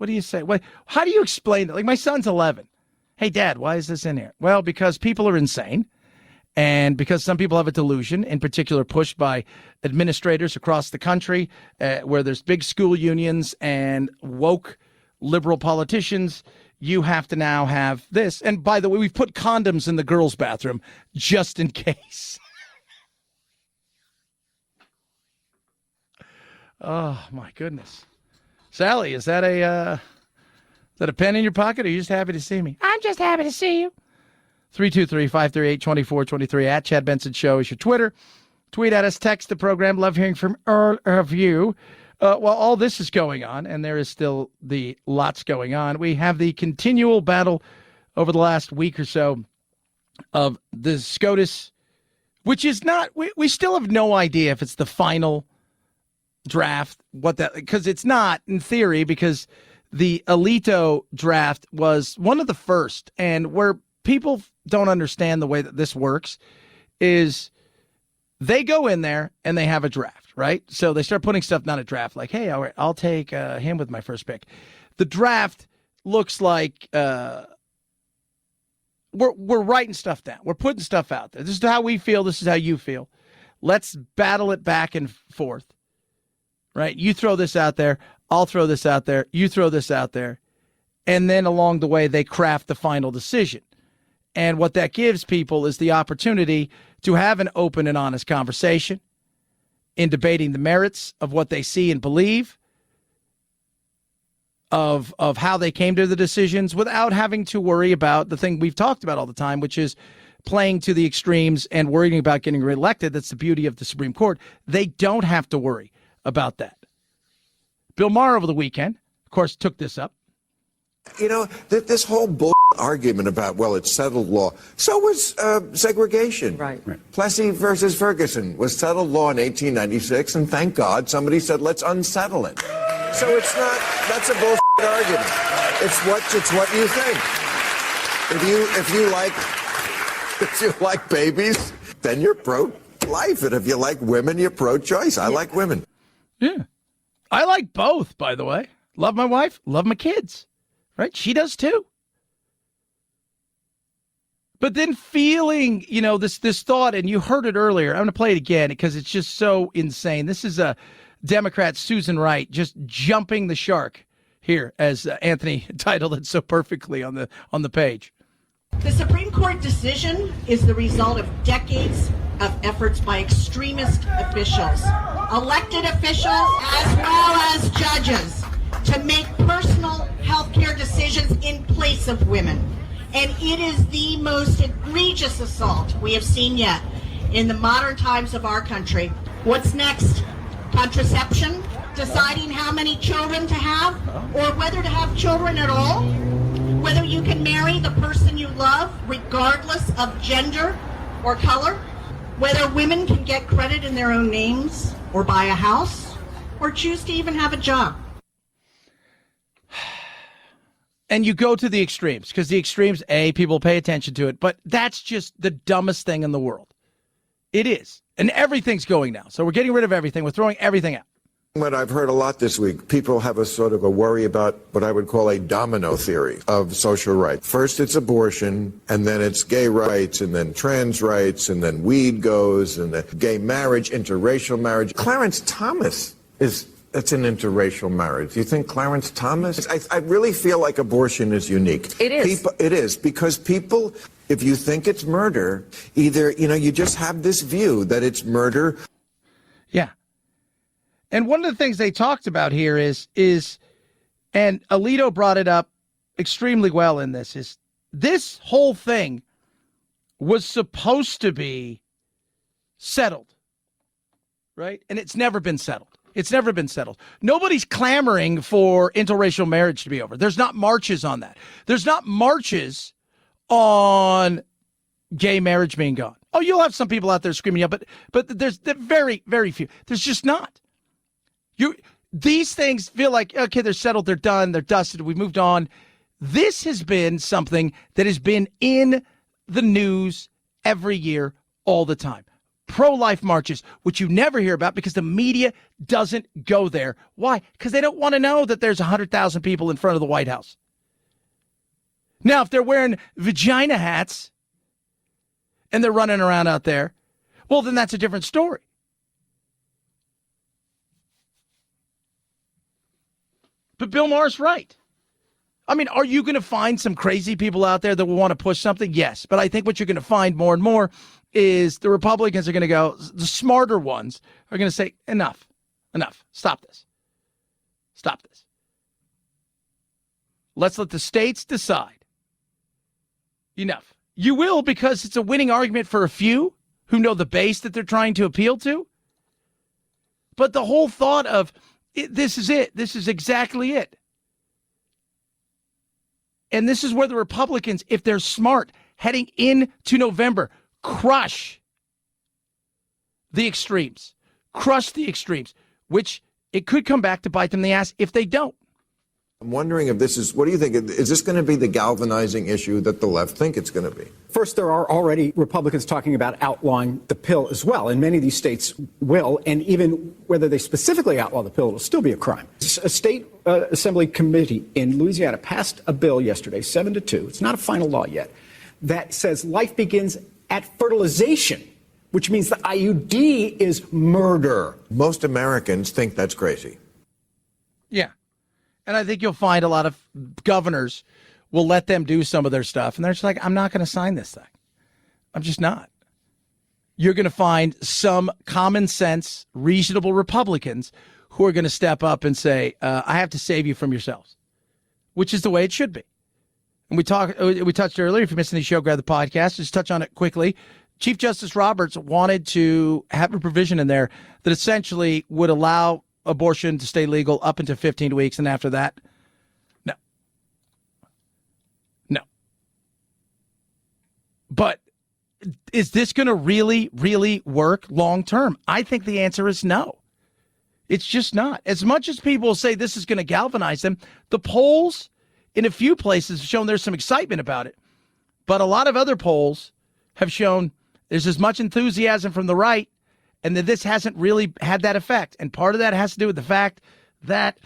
you say? How do you explain it? Like, my son's 11. Hey, Dad, why is this in here? Well, because people are insane, And because some people have a delusion, in particular pushed by administrators across the country, where there's big school unions and woke liberal politicians, you have to now have this. And by the way, we've put condoms in the girls' bathroom just in case. Oh, my goodness. Sally, is that a pen in your pocket, or are you just happy to see me? I'm just happy to see you. 323-538-2423 at Chad Benson Show is your Twitter. Tweet at us, text the program. Love hearing from all of you. While all this is going on, and there is still the lots going on, we have the continual battle over the last week or so of the SCOTUS, which is not, we still have no idea if it's the final draft, because it's not in theory, because the Alito draft was one of the first, and where people don't understand the way that this works is they go in there and they have a draft, right? So they start putting stuff down a draft like, hey, all right, I'll take him with my first pick. The draft looks like we're writing stuff down. We're putting stuff out there. This is how we feel. This is how you feel. Let's battle it back and forth, right? You throw this out there. I'll throw this out there. You throw this out there. And then along the way, they craft the final decision. And what that gives people is the opportunity to have an open and honest conversation in debating the merits of what they see and believe, of how they came to the decisions, without having to worry about the thing we've talked about all the time, which is playing to the extremes and worrying about getting reelected. That's the beauty of the Supreme Court. They don't have to worry about that. Bill Maher over the weekend, of course, took this up. You know, this whole bull argument about, well, it's settled law. So was segregation. Right. Plessy versus Ferguson was settled law in 1896, and thank God somebody said, let's unsettle it. So it's not, that's a bull argument. It's what you think. If you like babies, then you're pro-life. And if you like women, you're pro-choice. I like women. Yeah. I like both, by the way. Love my wife, love my kids. Right? She does too. But then feeling, this thought, and you heard it earlier. I'm going to play it again because it's just so insane. This is a Democrat, Susan Wright, just jumping the shark here, as Anthony titled it so perfectly on the page. The Supreme Court decision is the result of decades of efforts by extremist officials, elected officials, as well as judges, to make personal health care decisions in place of women. And it is the most egregious assault we have seen yet in the modern times of our country. What's next? Contraception? Deciding how many children to have, or whether to have children at all? Whether you can marry the person you love regardless of gender or color? Whether women can get credit in their own names, or buy a house, or choose to even have a job? And you go to the extremes, because the extremes, people pay attention to it, but that's just the dumbest thing in the world. It is. And everything's going now. So we're getting rid of everything. We're throwing everything out. What I've heard a lot this week, people have a sort of a worry about what I would call a domino theory of social rights. First it's abortion, and then it's gay rights, and then trans rights, and then weed goes, and then gay marriage, interracial marriage. Clarence Thomas it's an interracial marriage. Do you think Clarence Thomas? I really feel like abortion is unique. It is. It is, because people, if you think it's murder, either, you just have this view that it's murder. Yeah. And one of the things they talked about here is, and Alito brought it up extremely well in this, is this whole thing was supposed to be settled, right? And it's never been settled. It's never been settled. Nobody's clamoring for interracial marriage to be over. There's not marches on that. There's not marches on gay marriage being gone. Oh, you'll have some people out there screaming, yeah, but there's very, very few. There's just not. These things feel like, okay, they're settled, they're done, they're dusted, we've moved on. This has been something that has been in the news every year, all the time. Pro-life marches, which you never hear about because the media doesn't go there. Why? Because they don't want to know that there's 100,000 people in front of the White House. Now, if they're wearing vagina hats and they're running around out there, well, then that's a different story. But Bill Maher's right. I mean, are you going to find some crazy people out there that will want to push something? Yes. But I think what you're going to find more and more is the Republicans are going to go, the smarter ones are going to say, enough, stop this. Let's let the states decide. Enough. You will, because it's a winning argument for a few who know the base that they're trying to appeal to. But the whole thought of, this is it. This is exactly it. And this is where the Republicans, if they're smart, heading into November, crush the extremes, which it could come back to bite them in the ass if they don't. I'm wondering if this is, what do you think? Is this going to be the galvanizing issue that the left think it's going to be? First, there are already Republicans talking about outlawing the pill as well, and many of these states will, and even whether they specifically outlaw the pill, it'll still be a crime. A state assembly committee in Louisiana passed a bill yesterday, 7-2, it's not a final law yet, that says life begins at fertilization, which means the IUD is murder. Most Americans think that's crazy. Yeah. And I think you'll find a lot of governors will let them do some of their stuff. And they're just like, I'm not going to sign this thing. I'm just not. You're going to find some common sense, reasonable Republicans who are going to step up and say, I have to save you from yourselves, which is the way it should be. And we touched earlier. If you missed any show, grab the podcast. Just touch on it quickly. Chief Justice Roberts wanted to have a provision in there that essentially would allow abortion to stay legal up into 15 weeks, and after that, no. But is this going to really, really work long term? I think the answer is no. It's just not. As much as people say this is going to galvanize them, the polls in a few places have shown there's some excitement about it, but a lot of other polls have shown there's as much enthusiasm from the right, and that this hasn't really had that effect. And part of that has to do with the fact that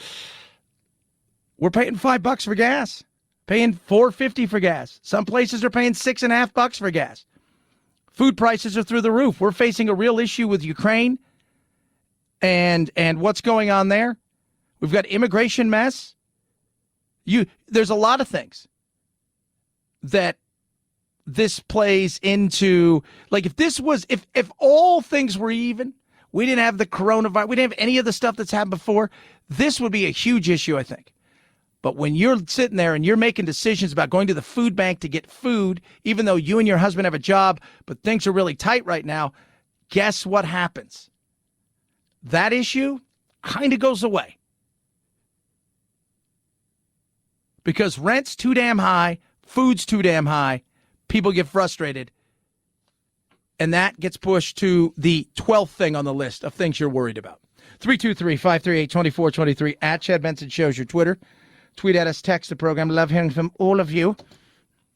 we're paying $5 for gas, paying $4.50 for gas. Some places are paying $6.50 for gas. Food prices are through the roof. We're facing a real issue with Ukraine and what's going on there. We've got immigration mess. There's a lot of things that this plays into. Like, if all things were even, we didn't have the coronavirus, we didn't have any of the stuff that's happened before, this would be a huge issue, I think. But when you're sitting there and you're making decisions about going to the food bank to get food, even though you and your husband have a job, but things are really tight right now, guess what happens? That issue kind of goes away. Because rent's too damn high, food's too damn high, people get frustrated, and that gets pushed to the 12th thing on the list of things you're worried about. 323-538-2423 at Chad Benson Shows your Twitter. Tweet at us, text the program. Love hearing from all of you.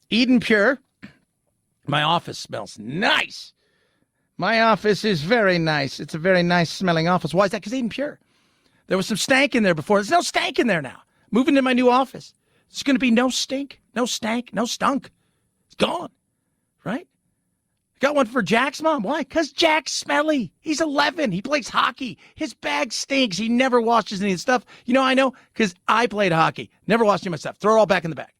Eden Pure. My office smells nice. My office is very nice. It's a very nice smelling office. Why is that? Because Eden Pure. There was some stank in there before. There's no stank in there now. Moving to my new office. There's going to be no stink, no stank, no stunk. It's gone, right? Got one for Jack's mom. Why? Because Jack's smelly. He's 11. He plays hockey. His bag stinks. He never washes any of the stuff. You know, I know because I played hockey. Never washed any of my stuff. Throw it all back in the bag.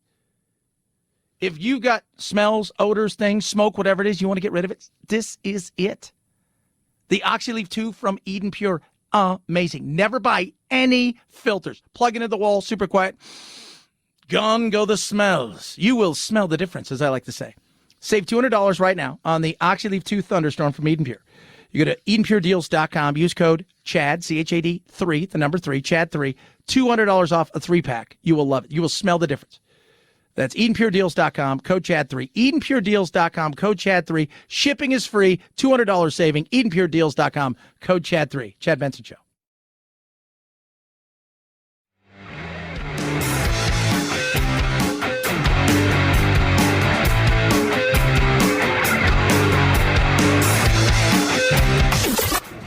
If you got smells, odors, things, smoke, whatever it is, you want to get rid of it, this is it. The OxyLeaf 2 from Eden Pure. Amazing. Never buy any filters. Plug into the wall, super quiet. Gone go the smells. You will smell the difference, as I like to say. Save $200 right now on the OxyLeaf 2 Thunderstorm from Eden Pure. You go to EdenPureDeals.com. Use code CHAD, CHAD 3, the number 3, CHAD 3. $200 off a 3-pack. You will love it. You will smell the difference. That's EdenPureDeals.com, code CHAD 3. EdenPureDeals.com, code CHAD 3. Shipping is free. $200 saving. EdenPureDeals.com, code CHAD 3. Chad Benson Show.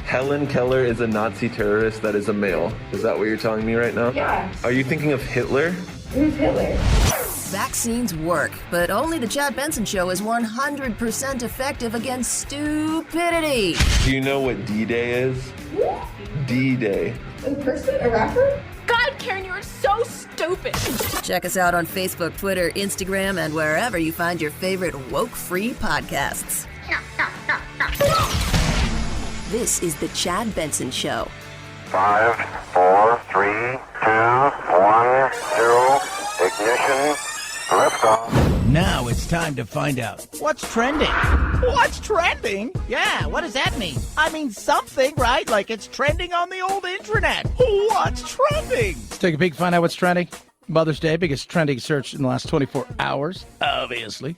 Helen Keller is a Nazi terrorist that is a male. Is that what you're telling me right now? Yeah. Are you thinking of Hitler? Who's Hitler? Vaccines work, but only the Chad Benson Show is 100% effective against stupidity. Do you know what D-Day is? D-Day. In person? A rapper? God, Karen, you are so stupid. Check us out on Facebook, Twitter, Instagram, and wherever you find your favorite woke-free podcasts. This is the Chad Benson Show. 5, 4, 3, 2, 1, 0, ignition, liftoff. Now it's time to find out what's trending. What's trending? Yeah, what does that mean? I mean something, right? Like it's trending on the old internet. What's trending? Let's take a peek, find out what's trending. Mother's Day, biggest trending search in the last 24 hours, obviously.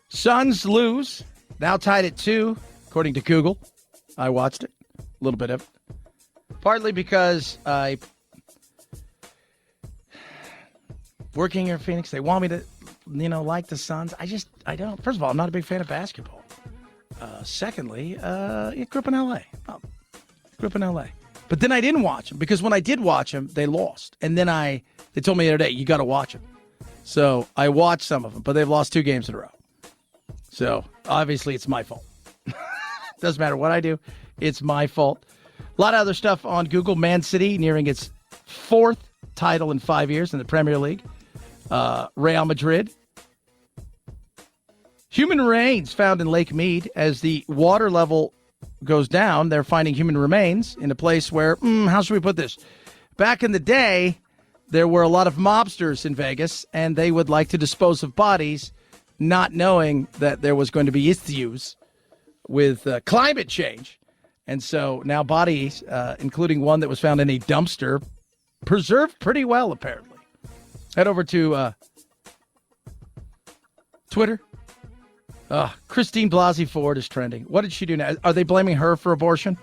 Suns lose, now tied at 2, according to Google. I watched it, a little bit of it. Partly because working here in Phoenix, they want me to, like the Suns. I don't. First of all, I'm not a big fan of basketball. Secondly, I grew up in L.A. But then I didn't watch them because when I did watch them, they lost. And then they told me the other day, you got to watch them. So I watched some of them, but they've lost 2 games in a row. So obviously it's my fault. Doesn't matter what I do. It's my fault. A lot of other stuff on Google. Man City nearing its 4th title in 5 years in the Premier League. Real Madrid. Human remains found in Lake Mead. As the water level goes down, they're finding human remains in a place where, how should we put this? Back in the day, there were a lot of mobsters in Vegas, and they would like to dispose of bodies, not knowing that there was going to be issues with climate change. And so now bodies, including one that was found in a dumpster, preserved pretty well, apparently. Head over to Twitter. Christine Blasey Ford is trending. What did she do now? Are they blaming her for abortion?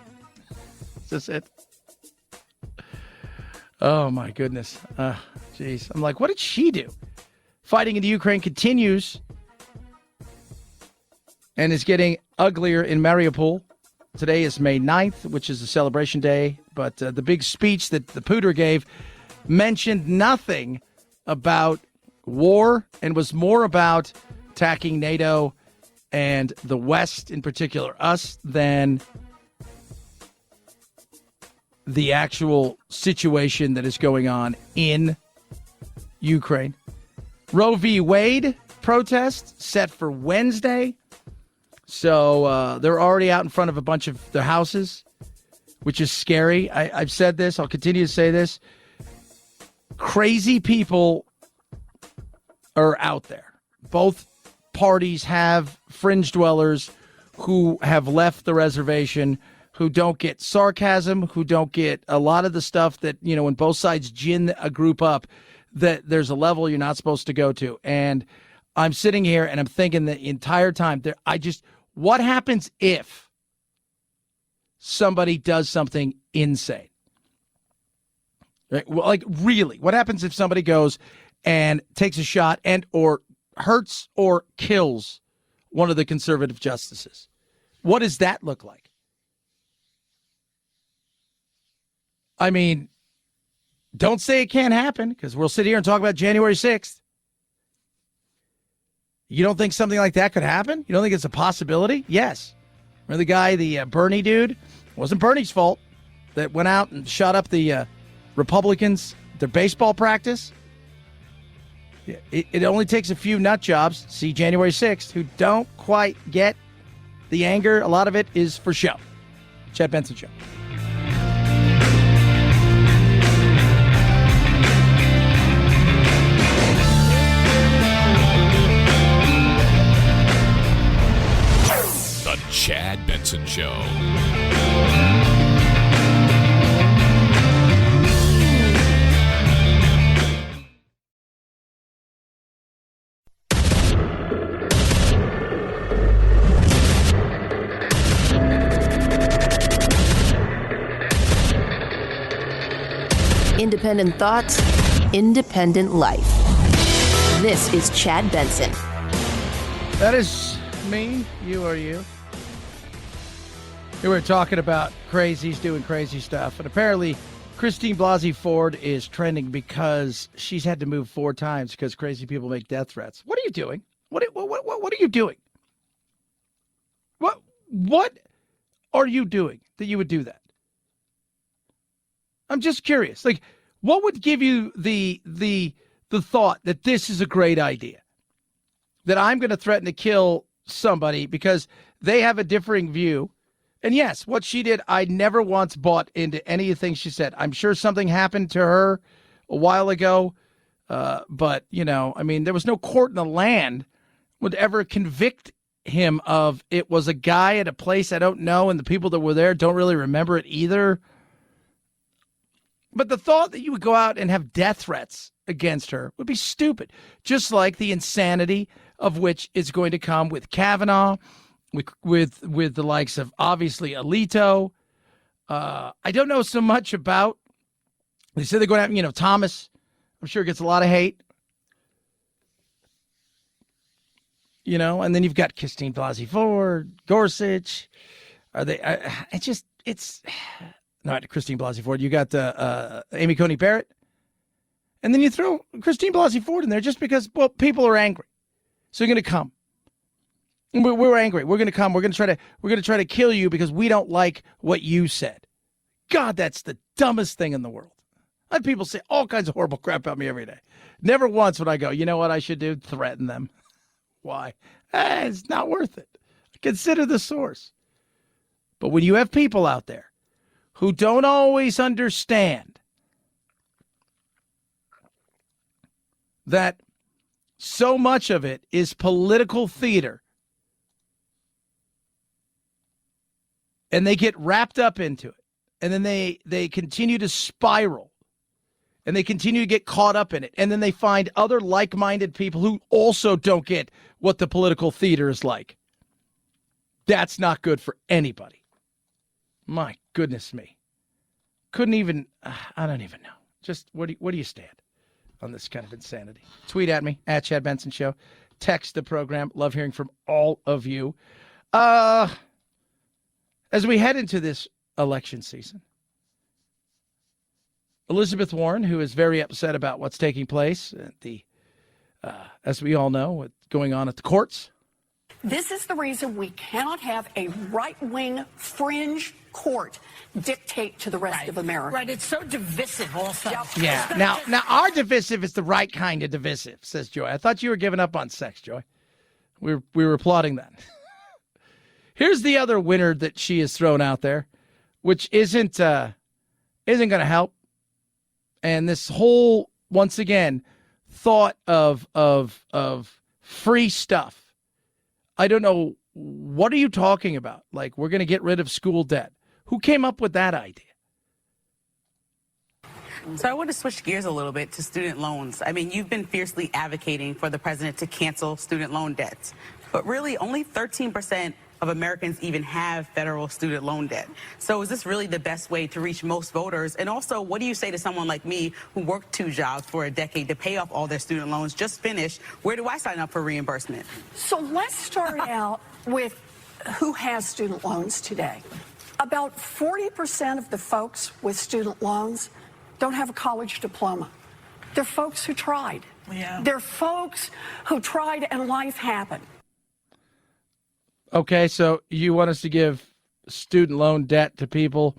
Is this it? Oh, my goodness. Jeez. I'm like, what did she do? Fighting in the Ukraine continues and is getting uglier in Mariupol. Today is May 9th, which is a celebration day, but the big speech that the Pooter gave mentioned nothing about war and was more about attacking NATO and the West, in particular us, than the actual situation that is going on in Ukraine. Roe v. Wade protest set for Wednesday. So they're already out in front of a bunch of their houses, which is scary. I've said this. I'll continue to say this. Crazy people are out there. Both parties have fringe dwellers who have left the reservation, who don't get sarcasm, who don't get a lot of the stuff that, when both sides gin a group up, that there's a level you're not supposed to go to. And I'm sitting here and I'm thinking the entire time, what happens if somebody does something insane? Right? Well, like, really, what happens if somebody goes and takes a shot and or hurts or kills one of the conservative justices? What does that look like? I mean, don't say it can't happen, because we'll sit here and talk about January 6th. You don't think something like that could happen? You don't think it's a possibility? Yes. Remember the guy, the Bernie dude? It wasn't Bernie's fault that went out and shot up the Republicans, their baseball practice. It only takes a few nut jobs, see January 6th, who don't quite get the anger. A lot of it is for show. Chad Benson Show. The Chad Benson Show. Independent thoughts, independent life. This is Chad Benson. That is me, you or you. We were talking about crazies doing crazy stuff, and apparently Christine Blasey Ford is trending because she's had to move 4 times because crazy people make death threats. What are you doing? What are you doing? What are you doing that you would do that? I'm just curious. Like, what would give you the thought that this is a great idea? That I'm going to threaten to kill somebody because they have a differing view. And yes, what she did, I never once bought into anything she said. I'm sure something happened to her a while ago. But, you know, I mean, there was no court in the land would ever convict him of it was a guy at a place I don't know, and the people that were there don't really remember it either. But the thought that you would go out and have death threats against her would be stupid, just like the insanity of which is going to come with Kavanaugh, with the likes of, obviously, Alito. I don't know so much about, they say they're going to have, Thomas. I'm sure gets a lot of hate. And then you've got Christine Blasey Ford, Gorsuch. Not Christine Blasey Ford. You got Amy Coney Barrett. And then you throw Christine Blasey Ford in there just because, well, people are angry. So you're going to come. We're angry. We're going to come. We're going to try to kill you because we don't like what you said. God, that's the dumbest thing in the world. I have people say all kinds of horrible crap about me every day. Never once would I go, you know what I should do? Threaten them. Why? It's not worth it. Consider the source. But when you have people out there who don't always understand that so much of it is political theater, and they get wrapped up into it, and then they continue to spiral, and they continue to get caught up in it, and then they find other like-minded people who also don't get what the political theater is like. That's not good for anybody. My goodness me. Couldn't even, I don't even know. Just, where do you stand on this kind of insanity? Tweet at me, at Chad Benson Show. Text the program. Love hearing from all of you. As we head into this election season, Elizabeth Warren, who is very upset about what's taking place at as we all know, what's going on at the courts. This is the reason we cannot have a right-wing fringe court dictate to the rest of America. Right, it's so divisive also. Yep. Yeah, now our divisive is the right kind of divisive, says Joy. I thought you were giving up on sex, Joy. We were applauding that. Here's the other winner that she has thrown out there, which isn't going to help. And this whole, once again, thought of free stuff. I don't know, what are you talking about? Like, we're going to get rid of school debt. Who came up with that idea? So I want to switch gears a little bit to student loans. I mean, you've been fiercely advocating for the president to cancel student loan debts, but really only 13% of Americans even have federal student loan debt. So is this really the best way to reach most voters? And also, what do you say to someone like me who worked 2 jobs for a decade to pay off all their student loans, just finished? Where do I sign up for reimbursement? So let's start out with who has student loans today. About 40% of the folks with student loans don't have a college diploma. They're folks who tried. Yeah. They're folks who tried and life happened. Okay, so you want us to give student loan debt to people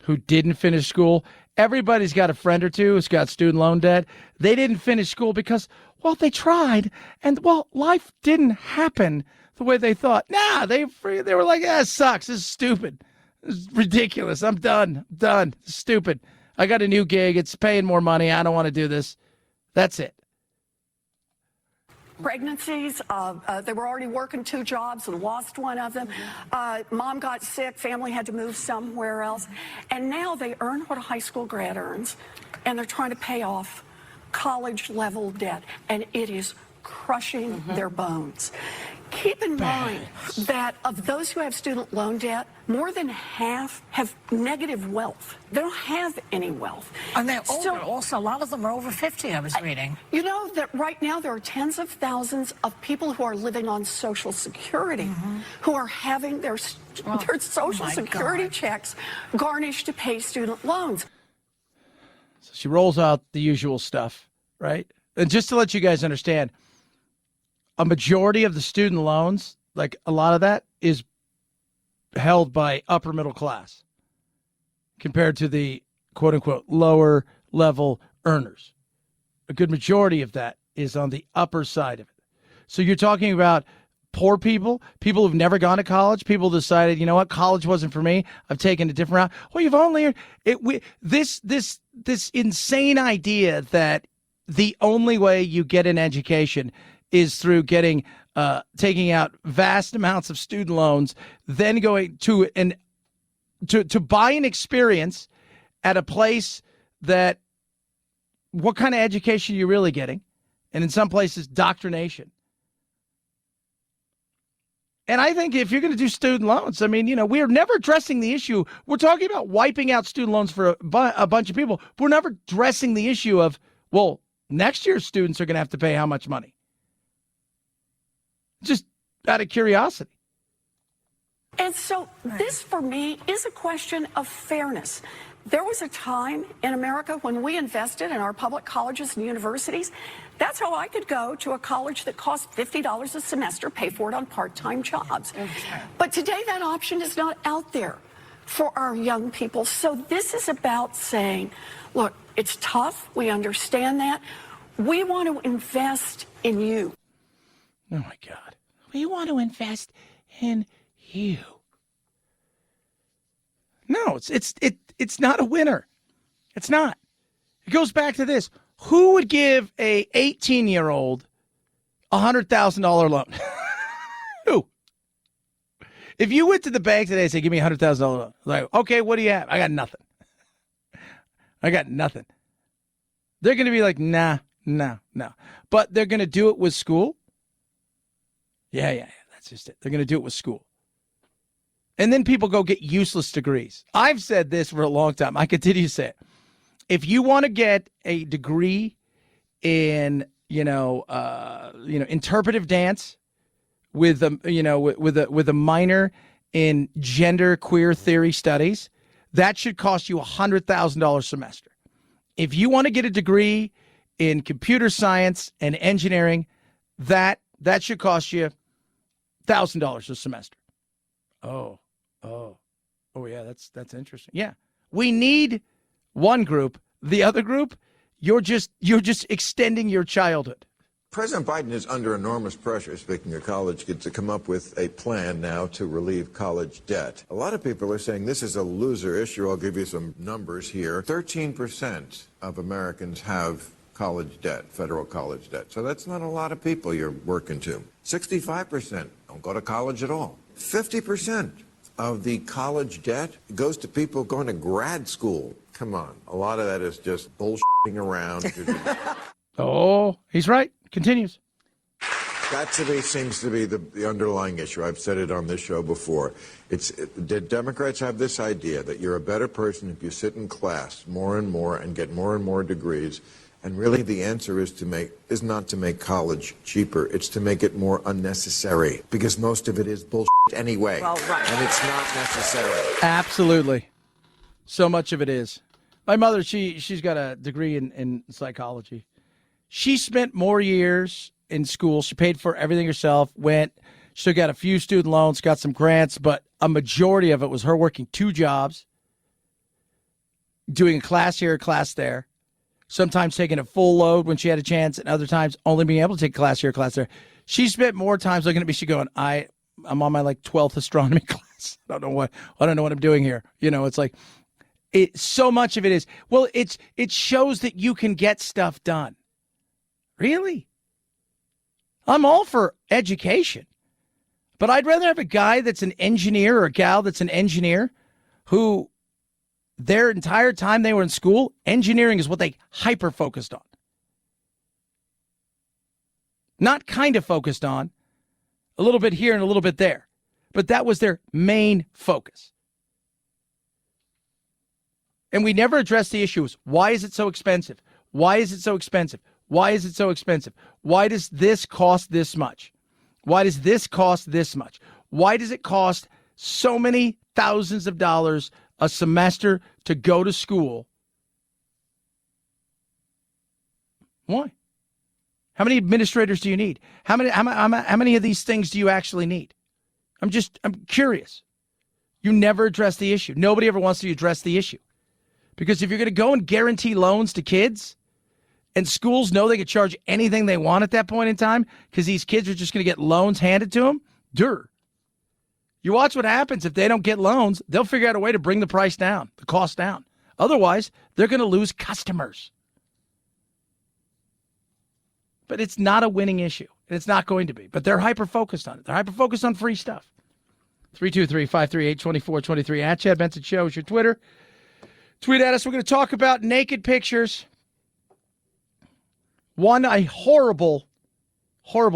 who didn't finish school? Everybody's got a friend or two who's got student loan debt. They didn't finish school because, well, they tried, and, well, life didn't happen the way they thought. Nah, they were like, it sucks. This is stupid. This is ridiculous. I'm done. It's stupid. I got a new gig. It's paying more money. I don't want to do this. That's it. Pregnancies, they were already working 2 jobs and lost one of them. Mom got sick, family had to move somewhere else. And now they earn what a high school grad earns, and they're trying to pay off college-level debt, and it is crushing their bones. Keep in mind that of those who have student loan debt, more than half have negative wealth. They don't have any wealth. And they're older also. A lot of them are over 50, I was reading. You know that right now there are tens of thousands of people who are living on Social Security who are having their Social Security checks garnished to pay student loans. So she rolls out the usual stuff, right? And just to let you guys understand, a majority of the student loans, like a lot of that, is held by upper middle class compared to the quote-unquote lower level earners. A good majority of that is on the upper side of it. So you're talking about poor people, people who've never gone to college, people decided, you know what, college wasn't for me. I've taken a different route. Well, you've only this insane idea that the only way you get an education is through taking out vast amounts of student loans, then going to buy an experience at a place that, what kind of education are you really getting? And in some places, doctrination. And I think if you're going to do student loans, I mean, we are never addressing the issue. We're talking about wiping out student loans for a bunch of people. We're never addressing the issue of, well, next year's students are going to have to pay how much money? Just out of curiosity. And so this, for me, is a question of fairness. There was a time in America when we invested in our public colleges and universities. That's how I could go to a college that cost $50 a semester, pay for it on part-time jobs. But today that option is not out there for our young people. So this is about saying, look, it's tough. We understand that. We want to invest in you. Oh, my God. We want to invest in you. No, it's not a winner. It's not. It goes back to this. Who would give a 18-year-old a $100,000 loan? Who? If you went to the bank today and said, give me a $100,000 loan, like, okay, what do you have? I got nothing. I got nothing. They're going to be like, nah. But they're going to do it with school? Yeah, that's just it. They're going to do it with school. And then people go get useless degrees. I've said this for a long time. I continue to say it. If you want to get a degree in, interpretive dance with a minor in gender queer theory studies, that should cost you $100,000 a semester. If you want to get a degree in computer science and engineering, that should cost you $1,000 a semester. Oh, yeah, that's interesting. Yeah, we need one group. The other group, you're just extending your childhood. President Biden is under enormous pressure, speaking of college kids, to come up with a plan now to relieve college debt. A lot of people are saying this is a loser issue. I'll give you some numbers here. 13% of Americans have college debt, federal college debt. So that's not a lot of people you're working to. 65% don't go to college at all. 50% of the college debt goes to people going to grad school. Come on. A lot of that is just bullshitting around. Oh, he's right. Continues. That to me seems to be the underlying issue. I've said it on this show before. The Democrats have this idea that you're a better person if you sit in class more and more and get more and more degrees. And really the answer is not to make college cheaper. It's to make it more unnecessary, because most of it is bullshit anyway. Well, right. And it's not necessary. Absolutely. So much of it is. My mother, she's got a degree in psychology. She spent more years in school. She paid for everything herself, she got a few student loans, got some grants, but a majority of it was her working 2 jobs, doing a class here, a class there, sometimes taking a full load when she had a chance, and other times only being able to take a class here, a class there. She spent more times looking at me, she going, I'm on my 12th astronomy class. I don't know what I'm doing here. It's like, so much of it is, well, it shows that you can get stuff done. Really? I'm all for education, but I'd rather have a guy that's an engineer or a gal that's an engineer who their entire time they were in school, engineering is what they hyper-focused on. Not kind of focused on, a little bit here and a little bit there, but that was their main focus. And we never addressed the issue is, why is it so expensive? Why is it so expensive? Why is it so expensive? Why does this cost this much? Why does this cost this much? Why does it cost so many thousands of dollars a semester to go to school Why? How many administrators do you need? How many of these things do you actually need? I'm curious. You never address the issue. Nobody ever wants to address the issue. Because if you're going to go and guarantee loans to kids, and schools know they can charge anything they want at that point in time because these kids are just going to get loans handed to them, you watch what happens if they don't get loans. They'll figure out a way to bring the price down, the cost down. Otherwise, they're going to lose customers. But it's not a winning issue. It's not going to be. But they're hyper-focused on it. They're hyper-focused on free stuff. 323-538-2423 at Chad Benson Show is your Twitter. Tweet at us. We're going to talk about naked pictures. One, a horrible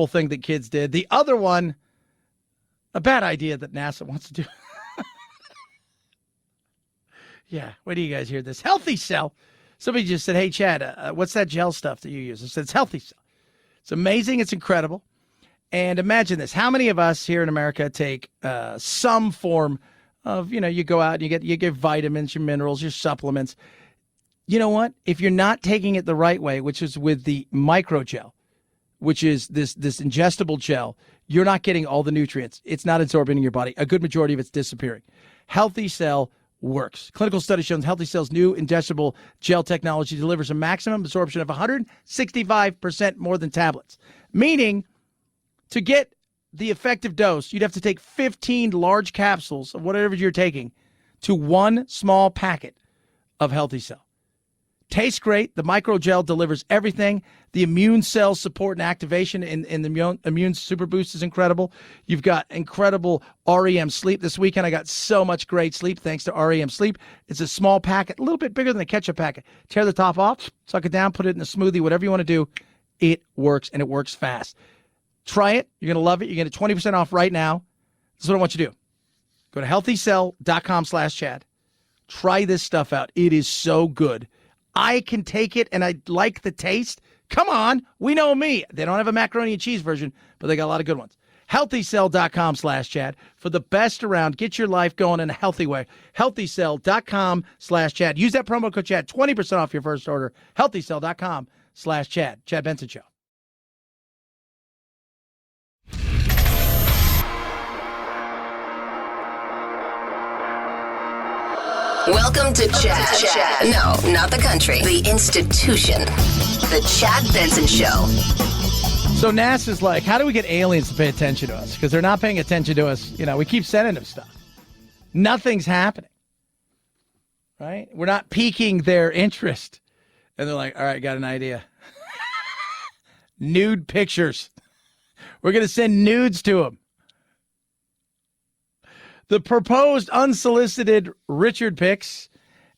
thing that kids did. The other one, a bad idea that NASA wants to do. Yeah, wait till you guys hear this. Healthy Cell. Somebody just said, hey, Chad, what's that gel stuff that you use? I said, it's Healthy Cell. It's amazing. It's incredible. And imagine this. How many of us here in America take some form of, you go out and you get vitamins, your minerals, your supplements. You know what? If you're not taking it the right way, which is with the microgel, which is this ingestible gel, you're not getting all the nutrients. It's not absorbing in your body. A good majority of it's disappearing. Healthy Cell works. Clinical study shows Healthy Cell's new ingestible gel technology delivers a maximum absorption of 165% more than tablets. Meaning, to get the effective dose, you'd have to take 15 large capsules of whatever you're taking to one small packet of Healthy Cell. Tastes great. The microgel delivers everything. The immune cell support and activation in the immune super boost is incredible. You've got incredible REM sleep. This weekend I got so much great sleep thanks to REM sleep. It's a small packet, a little bit bigger than a ketchup packet. Tear the top off, suck it down, put it in a smoothie, whatever you want to do. It works, and it works fast. Try it. You're going to love it. You're going to get 20% off right now. This is what I want you to do. Go to healthycell.com/Chad. Try this stuff out. It is so good. I can take it, and I like the taste. Come on. We know me. They don't have a macaroni and cheese version, but they got a lot of good ones. Healthycell.com/Chad for the best around. Get your life going in a healthy way. Healthycell.com/Chad. Use that promo code Chad. 20% off your first order. Healthycell.com/Chad. Chad Benson Show. Welcome to Chad. No, not the country. The institution. The Chad Benson Show. So NASA's like, how do we get aliens to pay attention to us? Because they're not paying attention to us. We keep sending them stuff. Nothing's happening. Right? We're not piquing their interest. And they're like, all right, got an idea. Nude pictures. We're going to send nudes to them. The proposed unsolicited Richard pics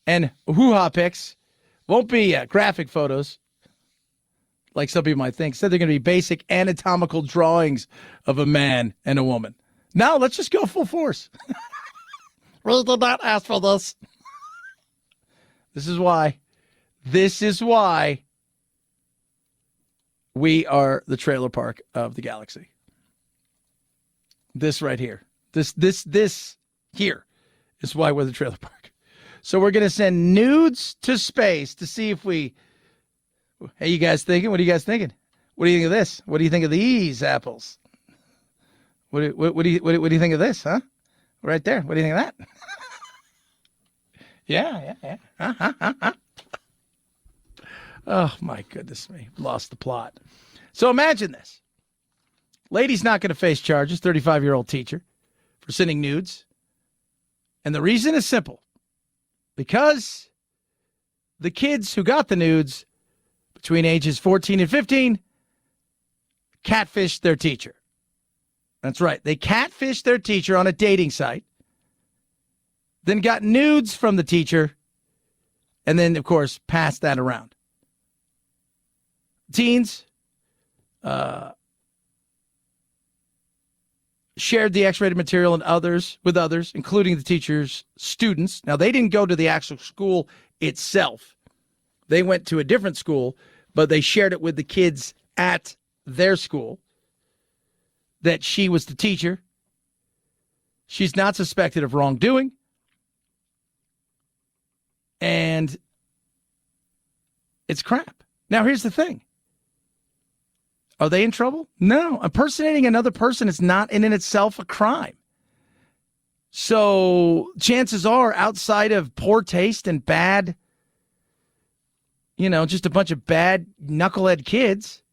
and hoo-ha pics won't be graphic photos, like some people might think. Instead, they're going to be basic anatomical drawings of a man and a woman. Now, let's just go full force. Really did not ask for this. This is why we are the trailer park of the galaxy. This right here. This here is why we're the trailer park. So we're going to send nudes to space to see if we... Hey, you guys thinking? What are you guys thinking? What do you think of this? What do you think of these apples? What do you think of this, huh? Right there. What do you think of that? Yeah. Oh, my goodness me. Lost the plot. So imagine this. Lady's not going to face charges, 35-year-old teacher, for sending nudes. And the reason is simple. Because the kids who got the nudes between ages 14 and 15 catfished their teacher. That's right. They catfished their teacher on a dating site, then got nudes from the teacher, and then, of course, passed that around. Teens shared the X-rated material with others, including the teacher's students. Now, they didn't go to the actual school itself. They went to a different school, but they shared it with the kids at their school, that she was the teacher. She's not suspected of wrongdoing. And it's crap. Now, here's the thing. Are they in trouble? No. Impersonating another person is not in itself a crime. So chances are, outside of poor taste and bad, just a bunch of bad knucklehead kids,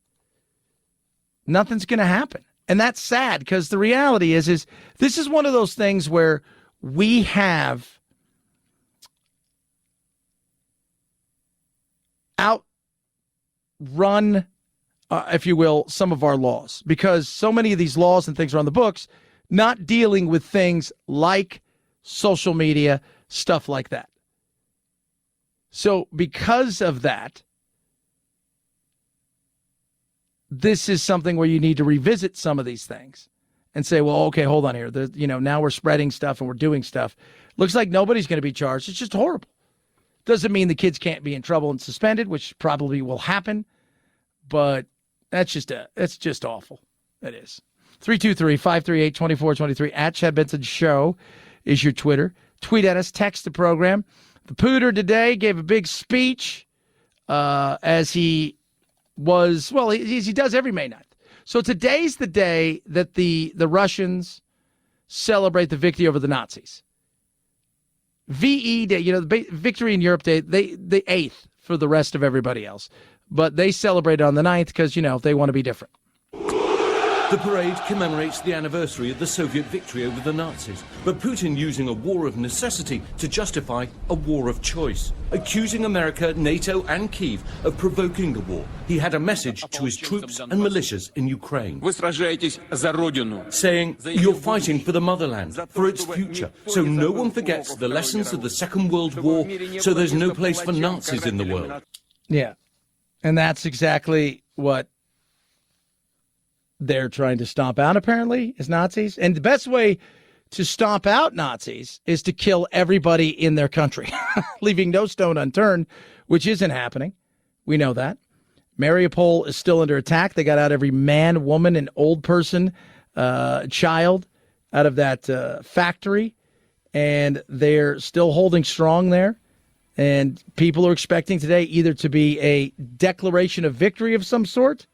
nothing's going to happen. And that's sad, because the reality is this is one of those things where we have outrun, if you will, some of our laws, because so many of these laws and things are on the books, not dealing with things like social media, stuff like that. So because of that, this is something where you need to revisit some of these things and say, well, okay, hold on here. Now we're spreading stuff and we're doing stuff. Looks like nobody's going to be charged. It's just horrible. Doesn't mean the kids can't be in trouble and suspended, which probably will happen, but it's just awful. It is. 323-538-2423 at Chad Benson Show is your Twitter. Tweet at us, text the program. The Pooter today gave a big speech as he was, well, he does every May 9th. So today's the day that the Russians celebrate the victory over the Nazis. VE Day, the Victory in Europe Day, the 8th for the rest of everybody else. But they celebrate it on the 9th because, they want to be different. The parade commemorates the anniversary of the Soviet victory over the Nazis, but Putin using a war of necessity to justify a war of choice, accusing America, NATO and Kyiv of provoking the war. He had a message to his troops and militias in Ukraine, saying, you're fighting for the motherland, for its future, so no one forgets the lessons of the Second World War, so there's no place for Nazis in the world. Yeah, and that's exactly what they're trying to stomp out, apparently, is Nazis. And the best way to stomp out Nazis is to kill everybody in their country, leaving no stone unturned, which isn't happening. We know that. Mariupol is still under attack. They got out every man, woman, and old person, child out of that factory, and they're still holding strong there. And people are expecting today either to be a declaration of victory of some sort,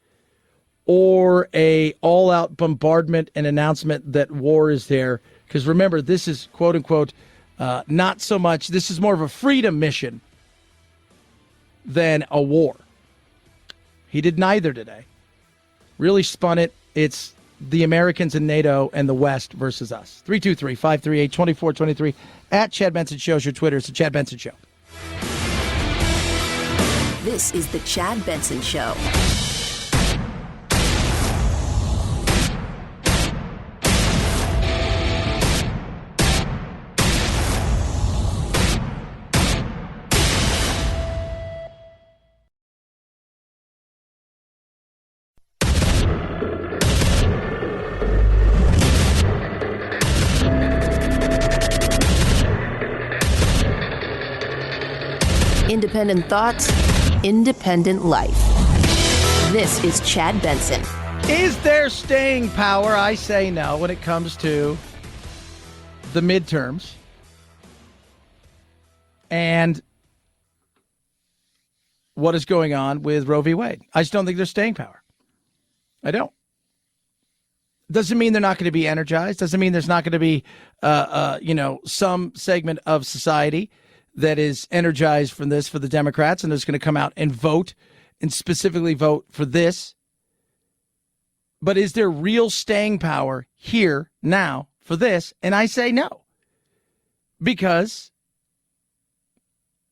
or a all-out bombardment and announcement that war is there. Because remember, this is, quote-unquote, not so much, this is more of a freedom mission than a war. He did neither today. Really spun it. It's the Americans and NATO and the West versus us. 323-538-2423 at Chad Benson Show is your Twitter. It's the Chad Benson Show. This is the Chad Benson Show. Independent thoughts, independent life. This is Chad Benson. Is there staying power? I say no when it comes to the midterms and what is going on with Roe v. Wade. I just don't think there's staying power. I don't. Doesn't mean they're not going to be energized. Doesn't mean there's not going to be, some segment of society that is energized from this for the Democrats and is going to come out and vote and specifically vote for this. But is there real staying power here now for this? And I say no, because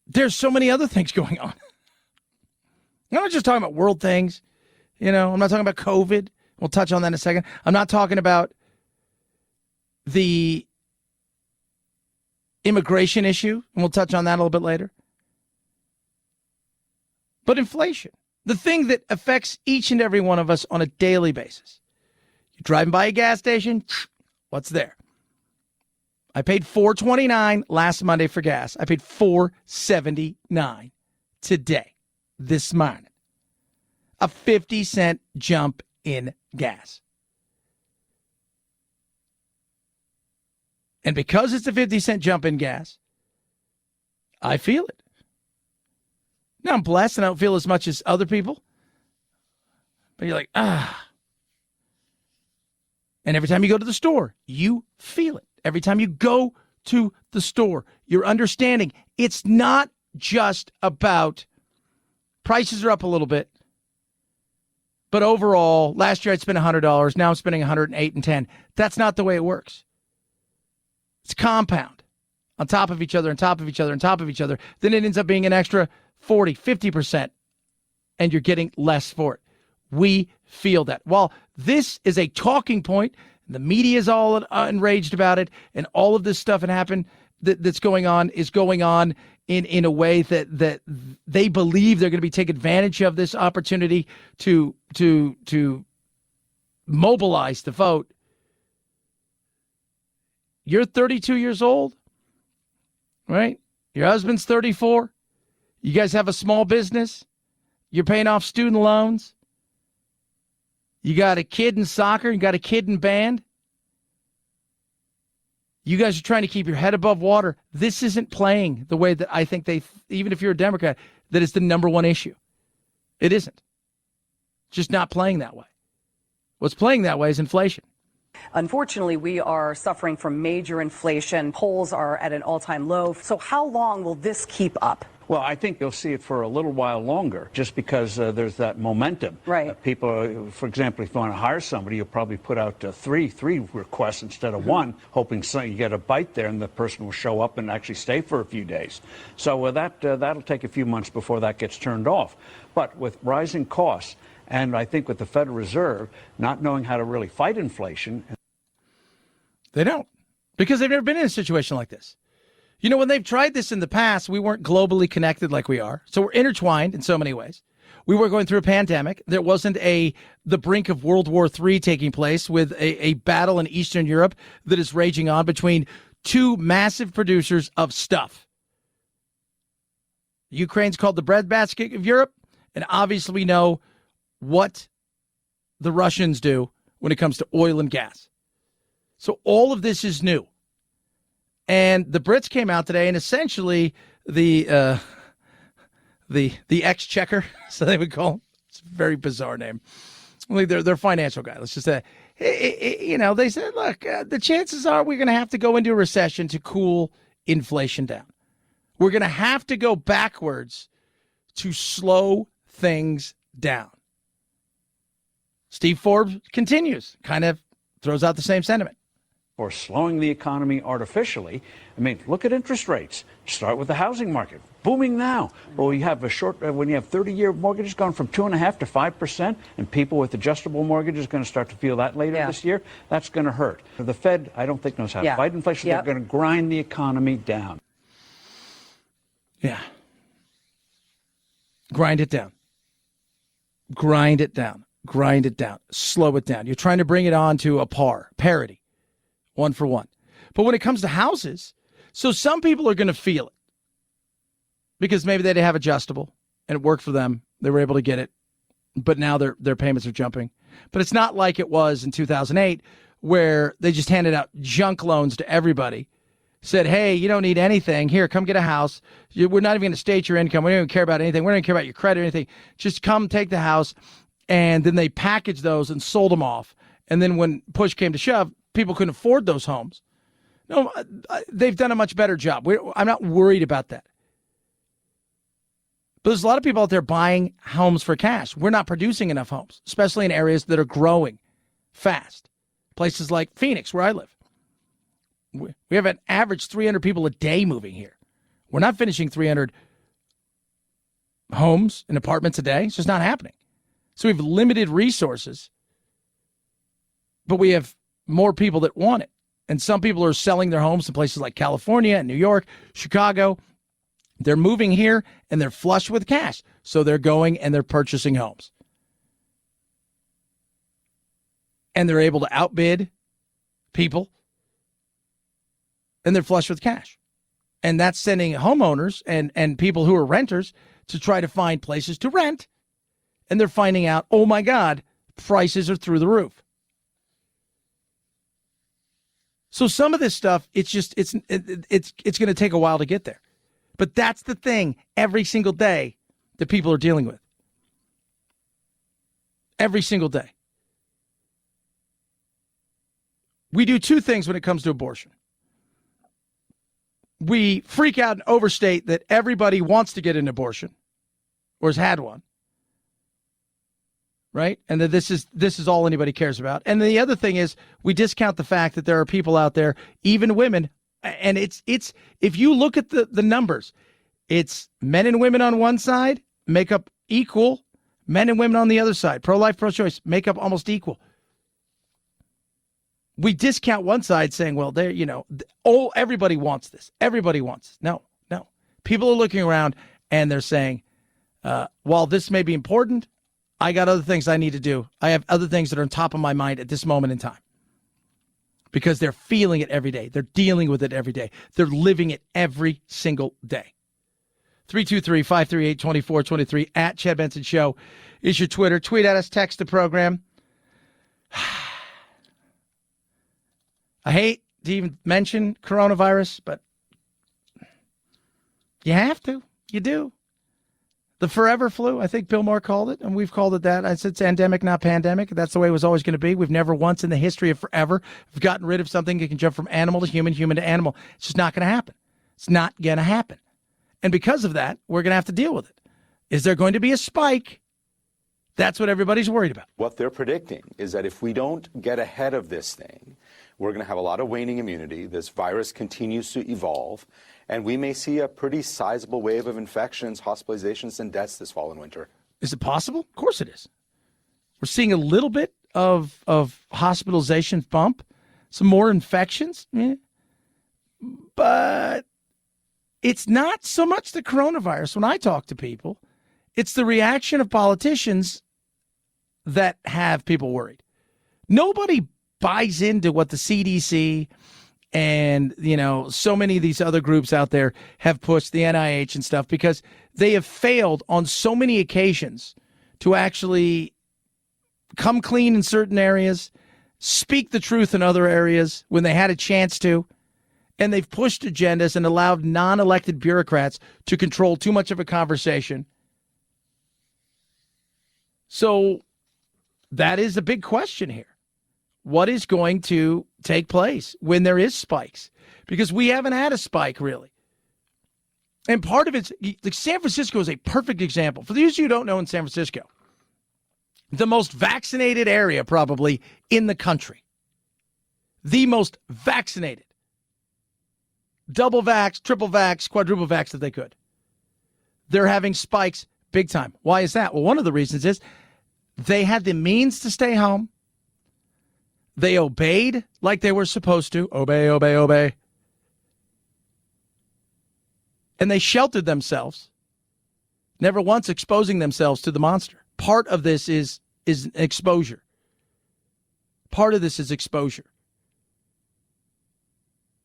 there's so many other things going on. I'm not just talking about world things. I'm not talking about COVID. We'll touch on that in a second. I'm not talking about the immigration issue, and we'll touch on that a little bit later. But inflation, the thing that affects each and every one of us on a daily basis. You're driving by a gas station, what's there? I paid $4.29 last Monday for gas. I paid $4.79 today, this morning. A 50-cent jump in gas. And because it's a 50-cent jump in gas, I feel it. Now, I'm blessed and I don't feel as much as other people. But you're like, ah. And every time you go to the store, you feel it. Every time you go to the store, you're understanding it's not just about prices are up a little bit. But overall, last year I'd spent $100. Now I'm spending $108.10. That's not the way it works. It's compound on top of each other, on top of each other, on top of each other. Then it ends up being an extra 40, 50%, and you're getting less for it. We feel that. While this is a talking point, the media is all enraged about it, and all of this stuff that's going on is going on in a way that they believe they're going to be taking advantage of this opportunity to mobilize the vote. You're 32 years old, right? Your husband's 34. You guys have a small business. You're paying off student loans. You got a kid in soccer. You got a kid in band. You guys are trying to keep your head above water. This isn't playing the way that I think even if you're a Democrat, that is the number one issue. It isn't. Just not playing that way. What's playing that way is inflation. Unfortunately, we are suffering from major inflation. Polls are at an all-time low. So how long will this keep up? Well, I think you'll see it for a little while longer, just because there's that momentum. Right. People, for example, if you want to hire somebody, you'll probably put out three requests instead of one, hoping you get a bite there and the person will show up and actually stay for a few days. So that'll take a few months before that gets turned off. But with rising costs, and I think with the Federal Reserve not knowing how to really fight inflation. They don't, because they've never been in a situation like this. You know, when they've tried this in the past, we weren't globally connected like we are. So we're intertwined in so many ways. We were going through a pandemic. There wasn't the brink of World War III taking place with a battle in Eastern Europe that is raging on between two massive producers of stuff. Ukraine's called the breadbasket of Europe. And obviously we know what the Russians do when it comes to oil and gas. So all of this is new. And the Brits came out today, and essentially the exchequer, so they would call him. It's a very bizarre name. Like their financial guy. Let's just say, they said, look, the chances are we're going to have to go into a recession to cool inflation down. We're going to have to go backwards to slow things down. Steve Forbes continues, kind of throws out the same sentiment. Or slowing the economy artificially. I mean, look at interest rates. Start with the housing market, booming now. Well, you have when you have 30-year mortgages gone from 2.5% to 5%, and people with adjustable mortgages are going to start to feel that later this year. That's going to hurt. The Fed, I don't think knows how to fight inflation. They're going to grind the economy down. Yeah. Grind it down. Grind it down. Grind it down. Slow it down. You're trying to bring it on to a parity. 1 for 1. But when it comes to houses, so some people are going to feel it because maybe they didn't have adjustable and it worked for them. They were able to get it, but now their payments are jumping. But it's not like it was in 2008 where they just handed out junk loans to everybody, said, hey, you don't need anything. Here, come get a house. We're not even going to state your income. We don't even care about anything. We don't even care about your credit or anything. Just come take the house. And then they packaged those and sold them off. And then when push came to shove, people couldn't afford those homes. No, they've done a much better job. I'm not worried about that. But there's a lot of people out there buying homes for cash. We're not producing enough homes, especially in areas that are growing fast. Places like Phoenix, where I live. We have an average 300 people a day moving here. We're not finishing 300 homes and apartments a day. It's just not happening. So we have limited resources, but we have more people that want it. And some people are selling their homes in places like California and New York, Chicago. They're moving here and they're flush with cash. So they're going and they're purchasing homes. And they're able to outbid people. And they're flush with cash. And that's sending homeowners and people who are renters to try to find places to rent. And they're finding out, oh my God, prices are through the roof. So some of this stuff, it's going to take a while to get there. But that's the thing every single day that people are dealing with. every single day. We do two things when it comes to abortion. We freak out and overstate that everybody wants to get an abortion or has had one, right? And that this is all anybody cares about. And then the other thing is we discount the fact that there are people out there, even women, and it's if you look at the numbers, it's men and women on one side make up equal, men and women on the other side, pro-life, pro-choice, make up almost equal. We discount one side saying, well, there, everybody wants this. Everybody wants this. No. People are looking around and they're saying, while this may be important, I got other things I need to do. I have other things that are on top of my mind at this moment in time. Because they're feeling it every day. They're dealing with it every day. They're living it every single day. 323-538-2423 at Chad Benson Show is your Twitter. Tweet at us, text the program. I hate to even mention coronavirus, but you have to. You do. The forever flu, I think Bill Maher called it, and we've called it that. I said it's endemic, not pandemic. That's the way it was always going to be. We've never once in the history of forever gotten rid of something that can jump from animal to human, human to animal. It's just not going to happen. It's not going to happen. And because of that, we're going to have to deal with it. Is there going to be a spike? That's what everybody's worried about. What they're predicting is that if we don't get ahead of this thing, we're going to have a lot of waning immunity. This virus continues to evolve, and we may see a pretty sizable wave of infections, hospitalizations, and deaths this fall and winter. Is it possible? Of course it is. We're seeing a little bit of hospitalization bump, some more infections, but it's not so much the coronavirus. When I talk to people, it's the reaction of politicians that have people worried. Nobody buys into what the CDC and, so many of these other groups out there have pushed, the NIH and stuff, because they have failed on so many occasions to actually come clean in certain areas, speak the truth in other areas when they had a chance to, and they've pushed agendas and allowed non-elected bureaucrats to control too much of a conversation. So that is a big question here. What is going to take place when there is spikes? Because we haven't had a spike, really. And part of it's, like San Francisco is a perfect example. For those of you who don't know, in San Francisco, the most vaccinated area probably in the country. The most vaccinated. Double vax, triple vax, quadruple vax that they could. They're having spikes big time. Why is that? Well, one of the reasons is they had the means to stay home. They obeyed like they were supposed to. Obey, obey, obey. And they sheltered themselves, never once exposing themselves to the monster. Part of this is exposure. Part of this is exposure.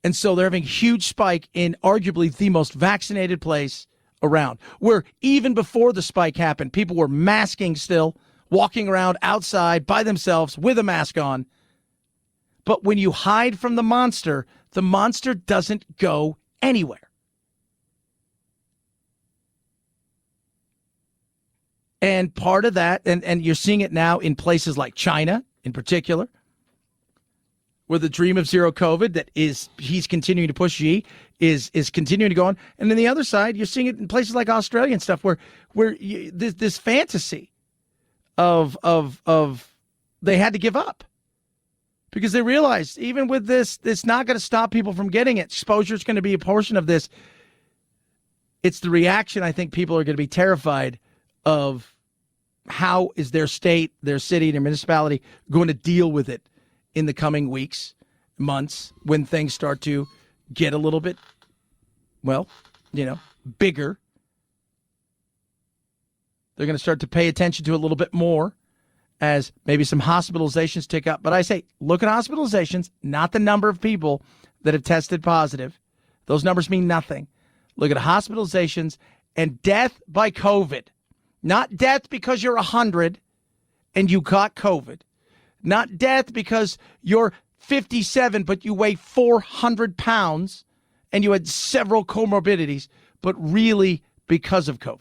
And so they're having a huge spike in arguably the most vaccinated place around, where even before the spike happened, people were masking still, walking around outside by themselves with a mask on. But when you hide from the monster doesn't go anywhere. And part of that, and you're seeing it now in places like China in particular, where the dream of zero COVID that he's continuing to push is continuing to go on. And then the other side, you're seeing it in places like Australia and stuff where this fantasy of they had to give up. Because they realized even with this, it's not going to stop people from getting it. Exposure is going to be a portion of this. It's the reaction I think people are going to be terrified of. How is their state, their city, their municipality going to deal with it in the coming weeks, months, when things start to get a little bit, bigger? They're going to start to pay attention to it a little bit more as maybe some hospitalizations tick up. But I say, look at hospitalizations, not the number of people that have tested positive. Those numbers mean nothing. Look at hospitalizations and death by COVID. Not death because you're 100 and you got COVID. Not death because you're 57 but you weigh 400 pounds and you had several comorbidities, but really because of COVID.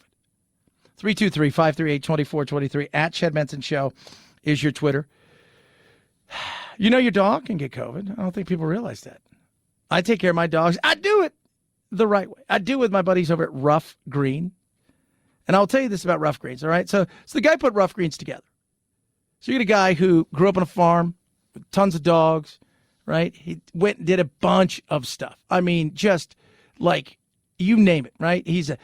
323-538-2423. At Chad Benson Show is your Twitter. You know your dog can get COVID. I don't think people realize that. I take care of my dogs. I do it the right way. I do it with my buddies over at Rough Green. And I'll tell you this about Rough Greens, all right? So the guy put Rough Greens together. So you get a guy who grew up on a farm with tons of dogs, right? He went and did a bunch of stuff. I mean, just like you name it, right? He's a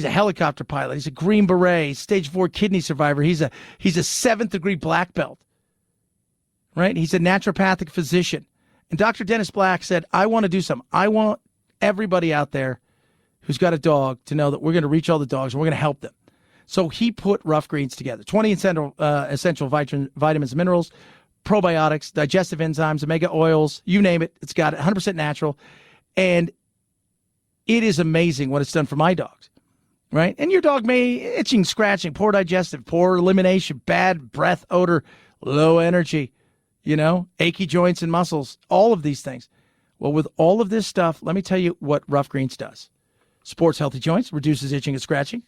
helicopter pilot. He's a Green Beret, stage 4 kidney survivor. He's a 7th degree black belt, right? He's a naturopathic physician. And Dr. Dennis Black said, I want to do something. I want everybody out there who's got a dog to know that we're going to reach all the dogs and we're going to help them. So he put Rough Greens together. 20 essential vitamins and minerals, probiotics, digestive enzymes, omega oils, you name it. It's got it, 100% natural. And it is amazing what it's done for my dogs, right? And your dog may itching, scratching, poor digestive, poor elimination, bad breath, odor, low energy, achy joints and muscles, all of these things. Well, with all of this stuff, let me tell you what Rough Greens does. Supports healthy joints, reduces itching and scratching,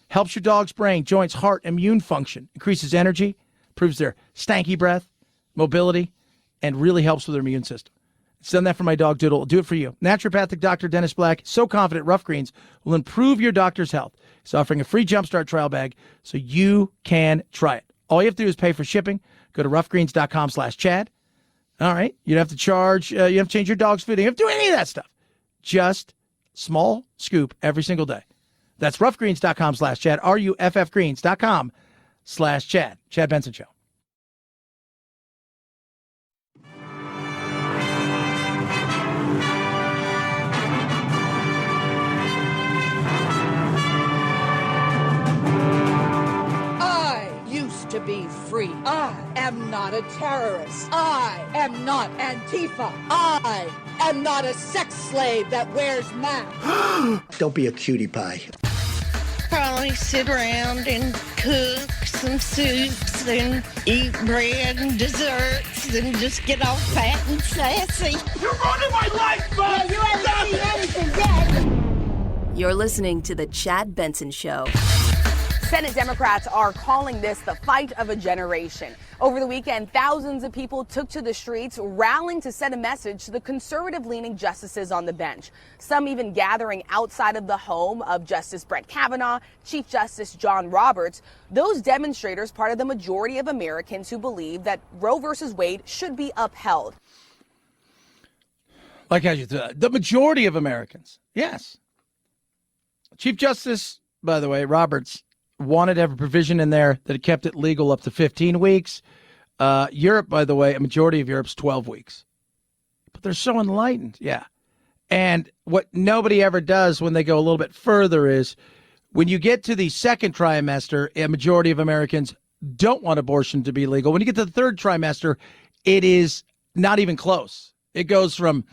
helps your dog's brain, joints, heart, immune function, increases energy, improves their stanky breath, mobility, and really helps with their immune system. It's done that for my dog Doodle. I'll do it for you. Naturopathic Dr. Dennis Black, so confident Rough Greens will improve your doctor's health. He's offering a free Jumpstart trial bag so you can try it. All you have to do is pay for shipping. Go to roughgreens.com/Chad. All right. You don't have to charge. You don't have to change your dog's food. You don't have to do any of that stuff. Just small scoop every single day. That's roughgreens.com/Chad, ruffgreens.com/Chad. Chad Benson Show. I used to be free. I am not a terrorist. I am not Antifa. I am not a sex slave that wears masks. Don't be a cutie pie. Probably sit around and cook some soups and eat bread and desserts and just get all fat and sassy. You're ruining my life, Bob! Yeah, you haven't seen anything yet. You're listening to The Chad Benson Show. Senate Democrats are calling this the fight of a generation. Over the weekend, thousands of people took to the streets, rallying to send a message to the conservative-leaning justices on the bench. Some even gathering outside of the home of Justice Brett Kavanaugh, Chief Justice John Roberts. Those demonstrators part of the majority of Americans who believe that Roe v. Wade should be upheld. Like how you thought. The majority of Americans, yes. Chief Justice, by the way, Roberts, wanted to have a provision in there that kept it legal up to 15 weeks. Europe, by the way, a majority of Europe's 12 weeks. But they're so enlightened, yeah. And what nobody ever does when they go a little bit further is when you get to the second trimester, a majority of Americans don't want abortion to be legal. When you get to the third trimester, it is not even close. It goes from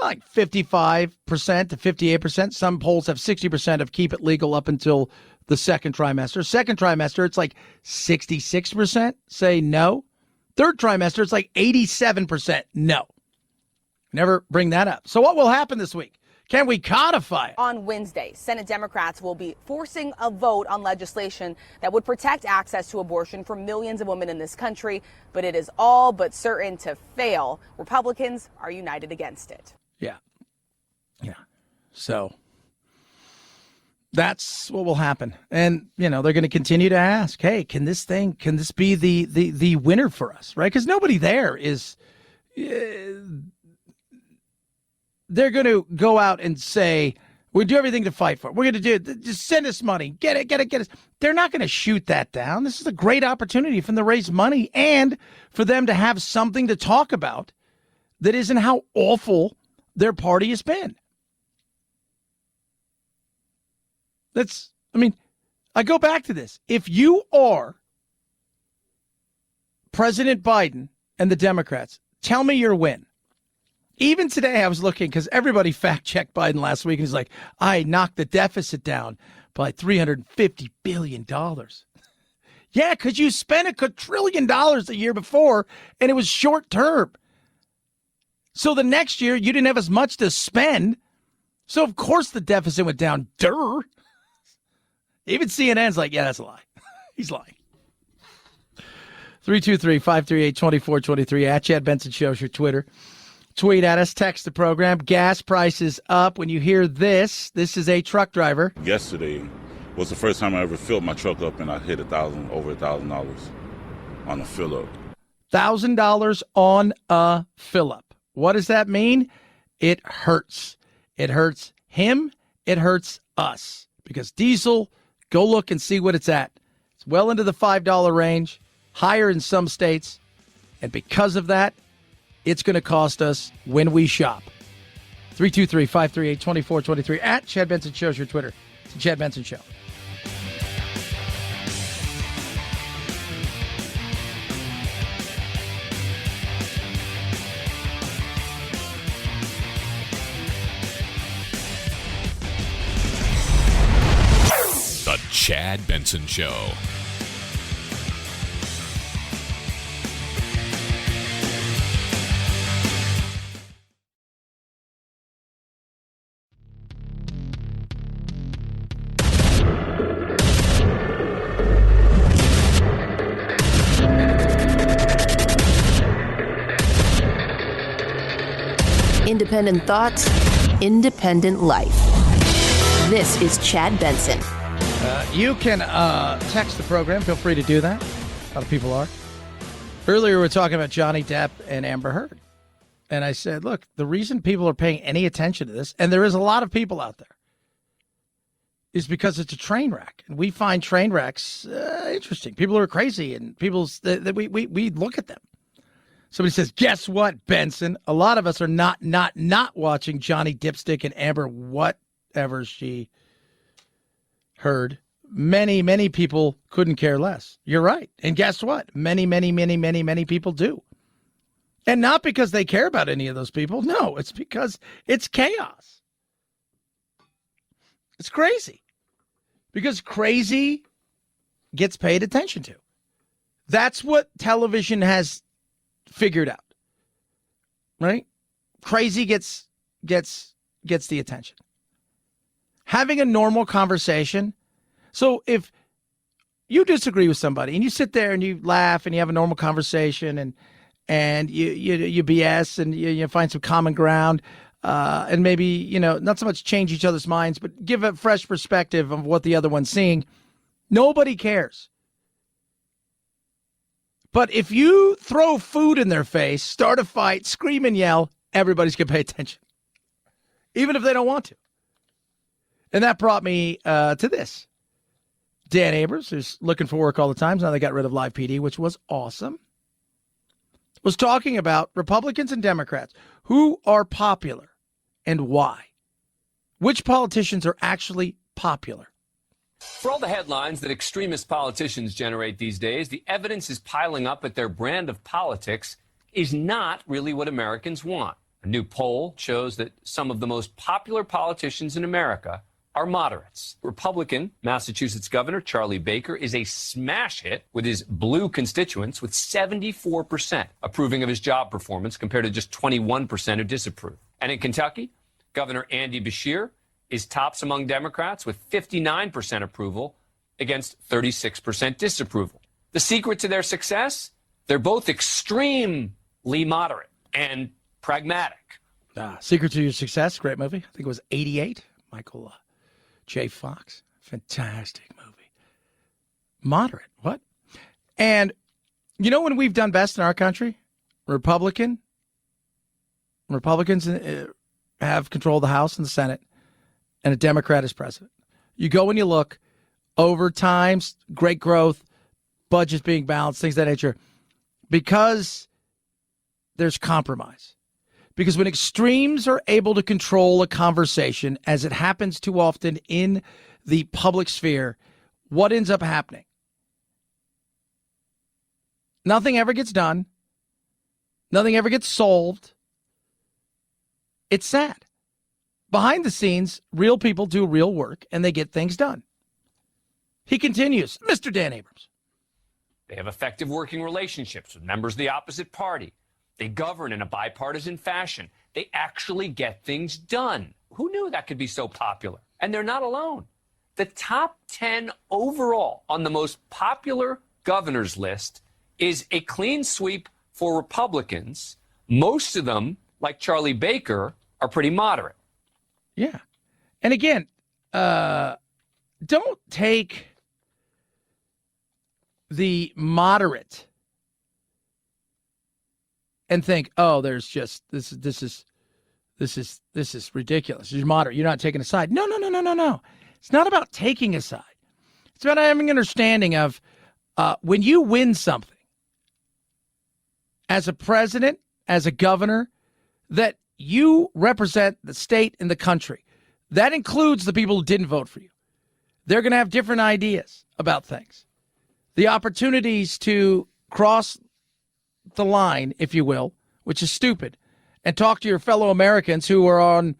like 55% to 58%. Some polls have 60% of keep it legal up until the second trimester. Second trimester, it's like 66% say no. Third trimester, it's like 87% no. Never bring that up. So what will happen this week? Can we codify it? On Wednesday, Senate Democrats will be forcing a vote on legislation that would protect access to abortion for millions of women in this country, but it is all but certain to fail. Republicans are united against it. Yeah. So that's what will happen. And, they're going to continue to ask, hey, can this be the winner for us, right? Because nobody there is, they're going to go out and say, we do everything to fight for it. We're going to do it. Just send us money. Get it. They're not going to shoot that down. This is a great opportunity for them to raise money and for them to have something to talk about that isn't how awful their party has been. I go back to this. If you are President Biden and the Democrats, tell me your win. Even today I was looking because everybody fact-checked Biden last week, and he's like, I knocked the deficit down by $350 billion. Yeah, because you spent $1 trillion the year before, and it was short-term. So the next year, you didn't have as much to spend. So, of course, the deficit went down. Durr. Even CNN's like, yeah, that's a lie. He's lying. 323-538-2423 at Chad Benson Show's your Twitter. Tweet at us, text the program. Gas prices up. When you hear this is a truck driver. Yesterday was the first time I ever filled my truck up, and I hit over $1,000 on a fill up. $1,000 on a fill up. What does that mean? It hurts. It hurts him. It hurts us. Because diesel, go look and see what it's at. It's well into the $5 range, higher in some states. And because of that, it's going to cost us when we shop. 323-538-2423 at Chad Benson Show's your Twitter. It's the Chad Benson Show. The Chad Benson Show. Independent thoughts, independent life. This is Chad Benson. You can text the program. Feel free to do that. A lot of people are. Earlier, we were talking about Johnny Depp and Amber Heard. And I said, look, the reason people are paying any attention to this, and there is a lot of people out there, is because it's a train wreck. And we find train wrecks interesting. People are crazy, and we look at them. Somebody says, guess what, Benson? A lot of us are not watching Johnny Dipstick and Amber, whatever she heard. Many people couldn't care less. You're right. And guess what? Many people do. And not because they care about any of those people. No, it's because it's chaos. It's crazy. Because crazy gets paid attention to. That's what television has figured out. Right? Crazy gets the attention. Having a normal conversation. So if you disagree with somebody and you sit there and you laugh and you have a normal conversation and you BS and you find some common ground and maybe, not so much change each other's minds, but give a fresh perspective of what the other one's seeing, nobody cares. But if you throw food in their face, start a fight, scream and yell, everybody's going to pay attention, even if they don't want to. And that brought me to this. Dan Abrams, who's looking for work all the time, now they got rid of Live PD, which was awesome, was talking about Republicans and Democrats who are popular and why. Which politicians are actually popular? For all the headlines that extremist politicians generate these days, the evidence is piling up that their brand of politics is not really what Americans want. A new poll shows that some of the most popular politicians in America are moderates. Republican Massachusetts Governor Charlie Baker is a smash hit with his blue constituents, with 74% approving of his job performance compared to just 21% who disapprove. And in Kentucky, Governor Andy Beshear is tops among Democrats with 59% approval against 36% disapproval. The secret to their success? They're both extremely moderate and pragmatic. Secret to Your Success, great movie. I think it was 88. Michael J. Fox, fantastic movie. Moderate, what? And when we've done best in our country? Republicans have control of the House and the Senate, and a Democrat is president. You go and you look over times, great growth, budgets being balanced, things of that nature, because there's compromise. Because when extremes are able to control a conversation, as it happens too often in the public sphere, what ends up happening? Nothing ever gets done. Nothing ever gets solved. It's sad. Behind the scenes, real people do real work, and they get things done. He continues, Mr. Dan Abrams. They have effective working relationships with members of the opposite party. They govern in a bipartisan fashion. They actually get things done. Who knew that could be so popular? And they're not alone. the top 10 overall on the most popular governors list is a clean sweep for Republicans. Most of them, like Charlie Baker, are pretty moderate. Yeah. And again, don't take the moderate and think, oh, there's just this is ridiculous. You're moderate. You're not taking a side. No. It's not about taking a side. It's about having an understanding of when you win something as a president, as a governor, that you represent the state and the country. That includes the people who didn't vote for you. They're going to have different ideas about things. The opportunities to cross the line, if you will, which is stupid, and talk to your fellow Americans who are on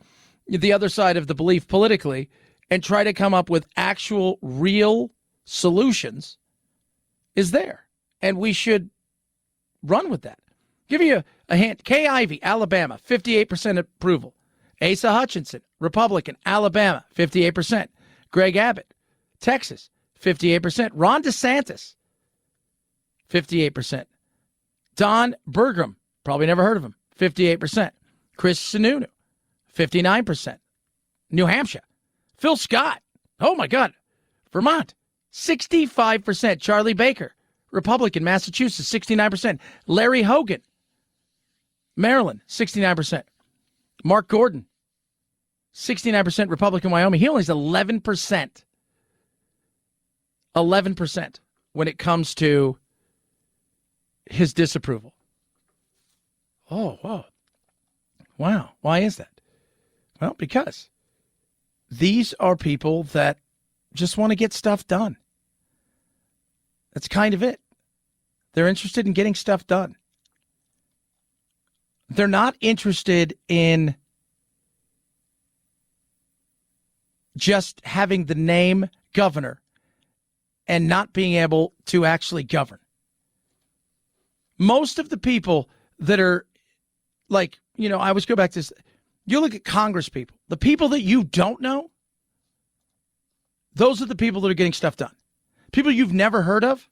the other side of the belief politically and try to come up with actual, real solutions is there. And we should run with that. Give you a hint. Kay Ivey, Alabama, 58% approval. Asa Hutchinson, Republican, Alabama, 58%. Greg Abbott, Texas, 58%. Ron DeSantis, 58%. Don Bergram, probably never heard of him, 58%. Chris Sununu, 59%. New Hampshire. Phil Scott, oh my God. Vermont, 65%. Charlie Baker, Republican, Massachusetts, 69%. Larry Hogan, Maryland, 69%. Mark Gordon, 69% Republican, Wyoming. He only has 11%. 11% when it comes to his disapproval. Oh, whoa. Wow. Why is that? Well, because these are people that just want to get stuff done. That's kind of it. They're interested in getting stuff done. They're not interested in just having the name governor and not being able to actually govern. Most of the people that are like, I always go back to this. You look at Congress people, the people that you don't know, those are the people that are getting stuff done. People you've never heard of,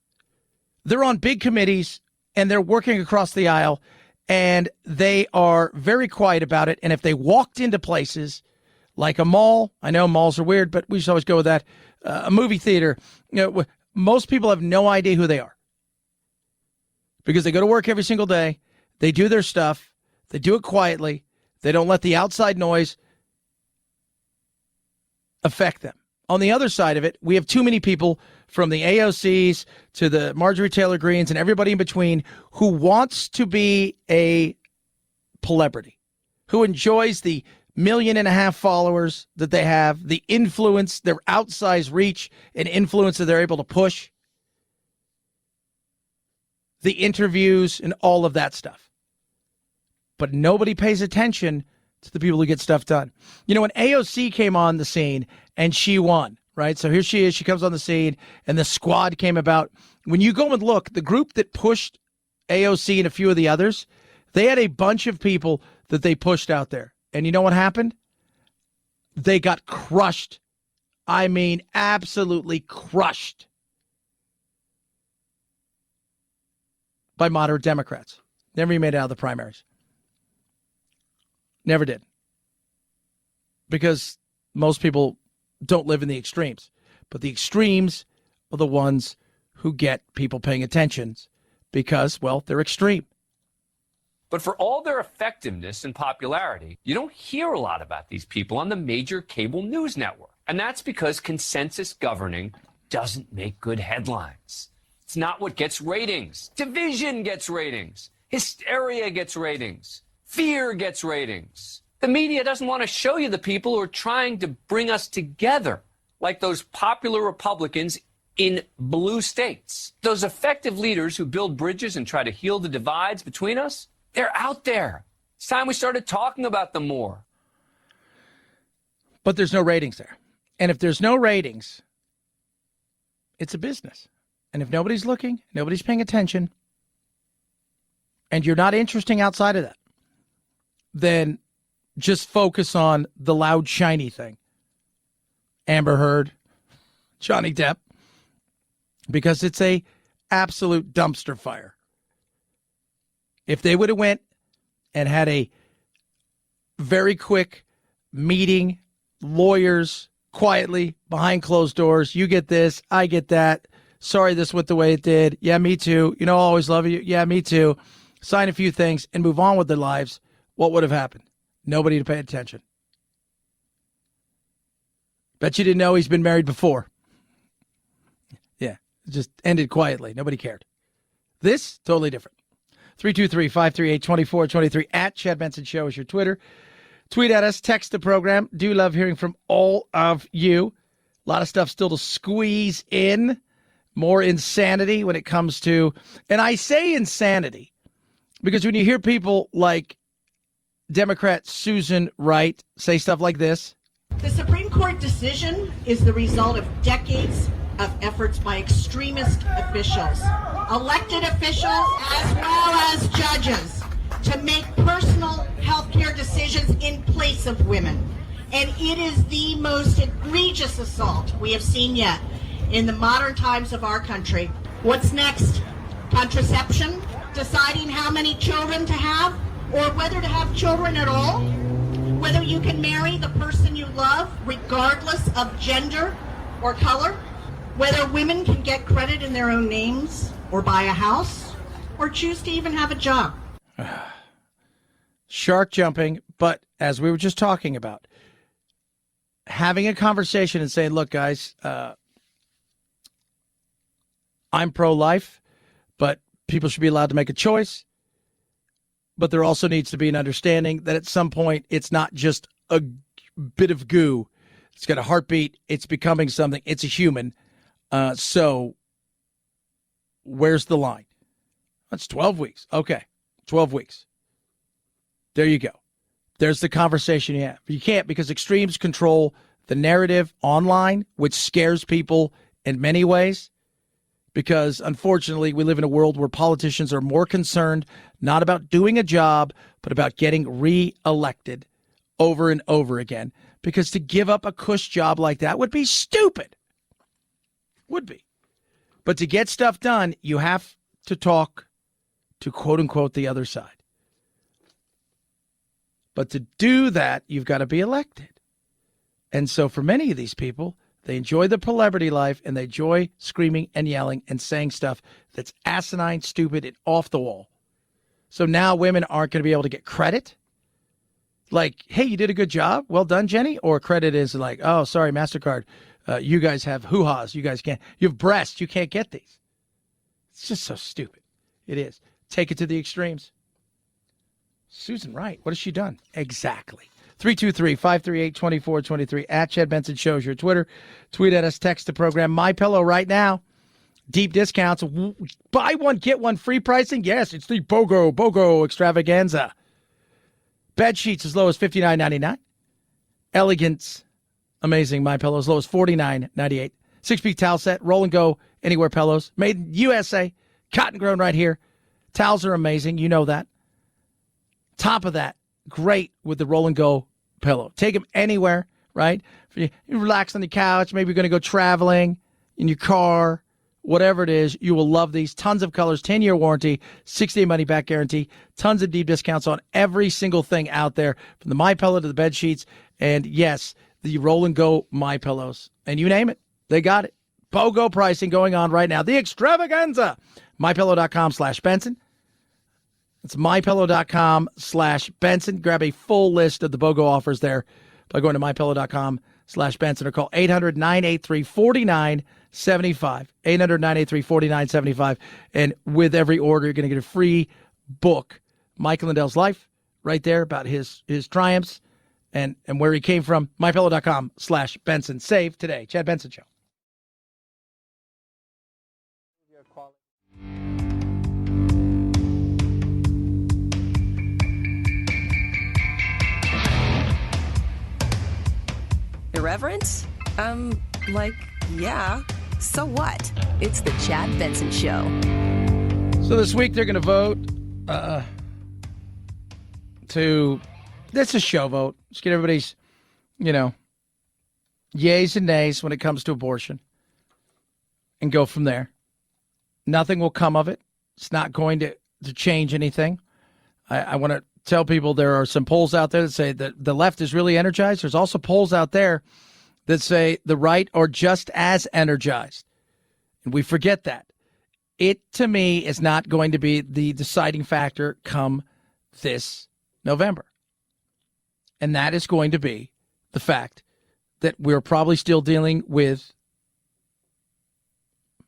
they're on big committees and they're working across the aisle and they are very quiet about it. And if they walked into places like a mall, I know malls are weird, but we just always go with that, a movie theater, most people have no idea who they are because they go to work every single day. They do their stuff. They do it quietly. They don't let the outside noise affect them. On the other side of it, we have too many people from the AOCs to the Marjorie Taylor Greens and everybody in between who wants to be a celebrity, who enjoys the 1.5 million followers that they have, the influence, their outsized reach and influence that they're able to push, the interviews and all of that stuff. But nobody pays attention to the people who get stuff done. When AOC came on the scene and she won, right? So here she is. She comes on the scene and the squad came about. When you go and look, the group that pushed AOC and a few of the others, they had a bunch of people that they pushed out there. And you know what happened? They got crushed. I mean, absolutely crushed by moderate Democrats. Never even made it out of the primaries. Never did. Because most people don't live in the extremes. But the extremes are the ones who get people paying attention because, well, they're extreme. But for all their effectiveness and popularity, you don't hear a lot about these people on the major cable news network. And that's because consensus governing doesn't make good headlines. It's not what gets ratings. Division gets ratings. Hysteria gets ratings. Fear gets ratings. The media doesn't want to show you the people who are trying to bring us together, like those popular Republicans in blue states. Those effective leaders who build bridges and try to heal the divides between us, they're out there. It's time we started talking about them more. But there's no ratings there. And if there's no ratings, it's a business. And if nobody's looking, nobody's paying attention, and you're not interesting outside of that, then just focus on the loud, shiny thing. Amber Heard, Johnny Depp, because it's a absolute dumpster fire. If they would have went and had a very quick meeting, lawyers, quietly, behind closed doors, you get this, I get that. Sorry this went the way it did. Yeah, me too. You know, I'll always love you. Yeah, me too. Sign a few things and move on with their lives. What would have happened? Nobody to pay attention. Bet you didn't know he's been married before. Yeah, it just ended quietly. Nobody cared. This, totally different. 323-538-2423 at Chad Benson Show is your Twitter. Tweet at us, text the program. Do love hearing from all of you. A lot of stuff still to squeeze in. More insanity when it comes to, and I say insanity because when you hear people like Democrat Susan Wright say stuff like this. The Supreme Court decision is the result of decades of efforts by extremist officials, elected officials, as well as judges, to make personal health care decisions in place of women. And it is the most egregious assault we have seen yet in the modern times of our country. What's next? Contraception? Deciding how many children to have or whether to have children at all? Whether you can marry the person you love regardless of gender or color? Whether women can get credit in their own names or buy a house or choose to even have a job? Shark jumping, but as we were just talking about, having a conversation and saying, look, guys, I'm pro-life, but people should be allowed to make a choice. But there also needs to be an understanding that at some point it's not just a bit of goo. It's got a heartbeat. It's becoming something. It's a human. So where's the line? That's 12 weeks. Okay, 12 weeks. There you go. There's the conversation you have. You can't because extremes control the narrative online, which scares people in many ways. Because, unfortunately, we live in a world where politicians are more concerned not about doing a job, but about getting reelected over and over again. Because to give up a cush job like that would be stupid. Would be. But to get stuff done, you have to talk to, quote-unquote, the other side. But to do that, you've got to be elected. And so for many of these people, they enjoy the celebrity life, and they enjoy screaming and yelling and saying stuff that's asinine, stupid, and off the wall. So now women aren't going to be able to get credit. Like, hey, you did a good job. Well done, Jenny. Or credit is like, oh, sorry, MasterCard. You guys have hoo-has. You guys can't. You have breasts. You can't get these. It's just so stupid. It is. Take it to the extremes. Susan Wright, what has she done? Exactly. 323-538-2423 at Chad Benson Shows your Twitter. Tweet at us, text the program. MyPillow right now. Deep discounts. Buy one, get one free pricing. Yes, it's the BOGO extravaganza. Bed sheets as low as $59.99. Elegance. Amazing. MyPillow as low as $49.98. 6-piece towel set. Roll and go anywhere pillows. Made in USA. Cotton grown right here. Towels are amazing. You know that. Top of that. Great with the roll and go pillow. Take them anywhere, right? You relax on the couch. Maybe you're going to go traveling in your car, whatever it is. You will love these. Tons of colors, 10-year warranty, 60-day money-back guarantee, tons of deep discounts on every single thing out there, from the MyPillow to the bed sheets, and yes, the roll and go MyPillows. And you name it, they got it. BOGO pricing going on right now. The extravaganza. MyPillow.com/Benson. It's mypillow.com/Benson. Grab a full list of the BOGO offers there by going to mypillow.com/Benson or call 800-983-4975. 800-983-4975. And with every order, you're going to get a free book, Mike Lindell's life, right there about his triumphs and where he came from. mypillow.com/Benson. Save today. Chad Benson Show. Irreverent? Yeah. So what? It's the Chad Benson Show. So this week they're going to vote it's a show vote. Just get everybody's, yays and nays when it comes to abortion. and go from there. Nothing will come of it. It's not going to change anything. I want to tell people there are some polls out there that say that the left is really energized. There's also polls out there that say the right are just as energized. And we forget that. It, to me, is not going to be the deciding factor come this November. And that is going to be the fact that we're probably still dealing with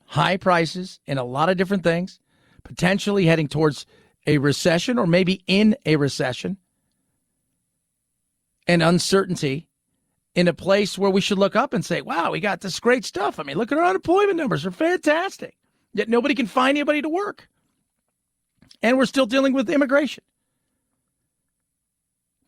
high prices in a lot of different things, potentially heading towards a recession or maybe in a recession, and uncertainty in a place where we should look up and say, wow, we got this great stuff. I mean, look at our unemployment numbers. They're fantastic. Yet nobody can find anybody to work. And we're still dealing with immigration.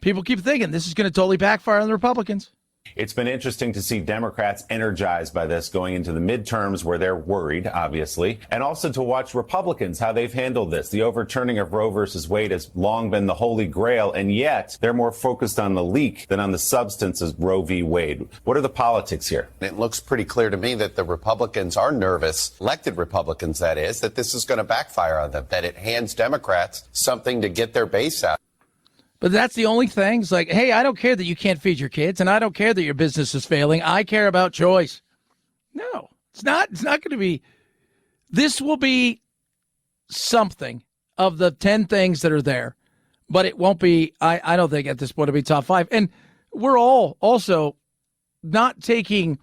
People keep thinking this is going to totally backfire on the Republicans. It's been interesting to see Democrats energized by this going into the midterms where they're worried, obviously, and also to watch Republicans, how they've handled this. The overturning of Roe versus Wade has long been the holy grail, and yet they're more focused on the leak than on the substance of Roe v. Wade. What are the politics here? It looks pretty clear to me that the Republicans are nervous, elected Republicans, that is, that this is going to backfire on them, that it hands Democrats something to get their base out. But that's the only thing. It's like, hey, I don't care that you can't feed your kids, and I don't care that your business is failing. I care about choice. No, it's not. It's not going to be. This will be something of the 10 things that are there, but it won't be. I don't think at this point it'll be top 5. And we're all also not taking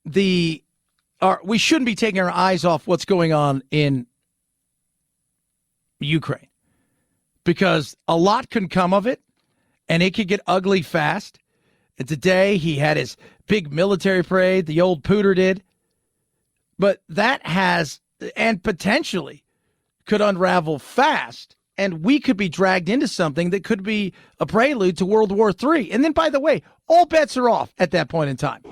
we shouldn't be taking our eyes off what's going on in Ukraine. Because a lot can come of it, and it could get ugly fast. And today he had his big military parade, the old Pooter did. But that has, and potentially could unravel fast, and we could be dragged into something that could be a prelude to World War III. And then, by the way, all bets are off at that point in time.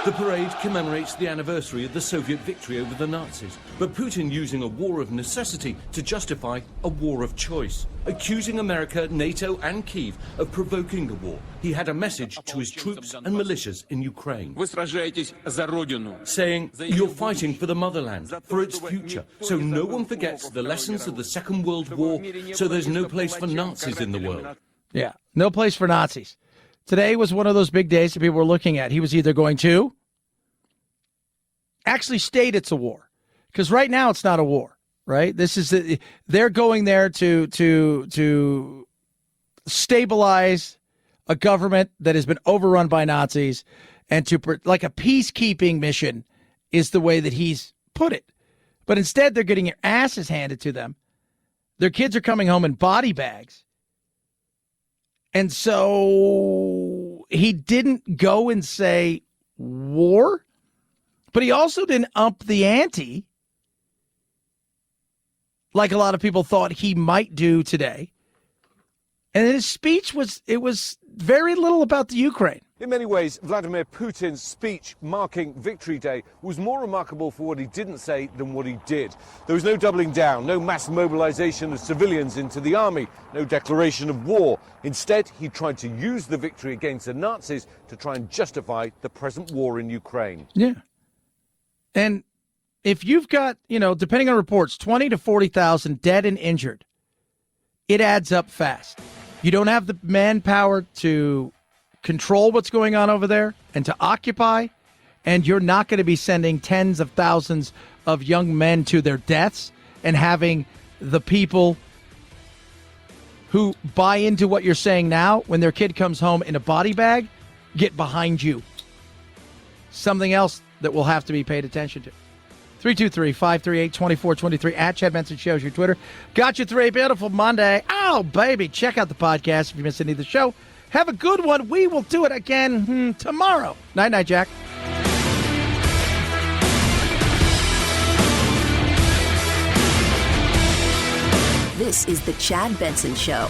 The parade commemorates the anniversary of the Soviet victory over the Nazis, but Putin using a war of necessity to justify a war of choice, accusing America, NATO and Kyiv of provoking the war. He had a message to his troops and militias in Ukraine, saying, you're fighting for the motherland, for its future, so no one forgets the lessons of the Second World War, so there's no place for Nazis in the world. Yeah, no place for Nazis. Today was one of those big days that people were looking at. He was either going to actually state it's a war, because right now it's not a war, right? This is they're going there to stabilize a government that has been overrun by Nazis, and like a peacekeeping mission is the way that he's put it. But instead, they're getting their asses handed to them. Their kids are coming home in body bags. And so he didn't go and say war, but he also didn't up the ante like a lot of people thought he might do today. And his speech was very little about the Ukraine. In many ways, Vladimir Putin's speech marking Victory Day was more remarkable for what he didn't say than what he did. There was no doubling down, no mass mobilization of civilians into the army, no declaration of war. Instead, he tried to use the victory against the Nazis to try and justify the present war in Ukraine. Yeah. And if you've got, depending on reports, 20 to 40,000 dead and injured, it adds up fast. You don't have the manpower to control what's going on over there and to occupy, and you're not going to be sending tens of thousands of young men to their deaths and having the people who buy into what you're saying now when their kid comes home in a body bag get behind you. Something else that will have to be paid attention to. 323-538-2423 at Chad Benson Show's your Twitter. Got you through a beautiful Monday. Oh, baby. Check out the podcast if you missed any of the show. Have a good one. We will do it again tomorrow. Night-night, Jack. This is the Chad Benson Show.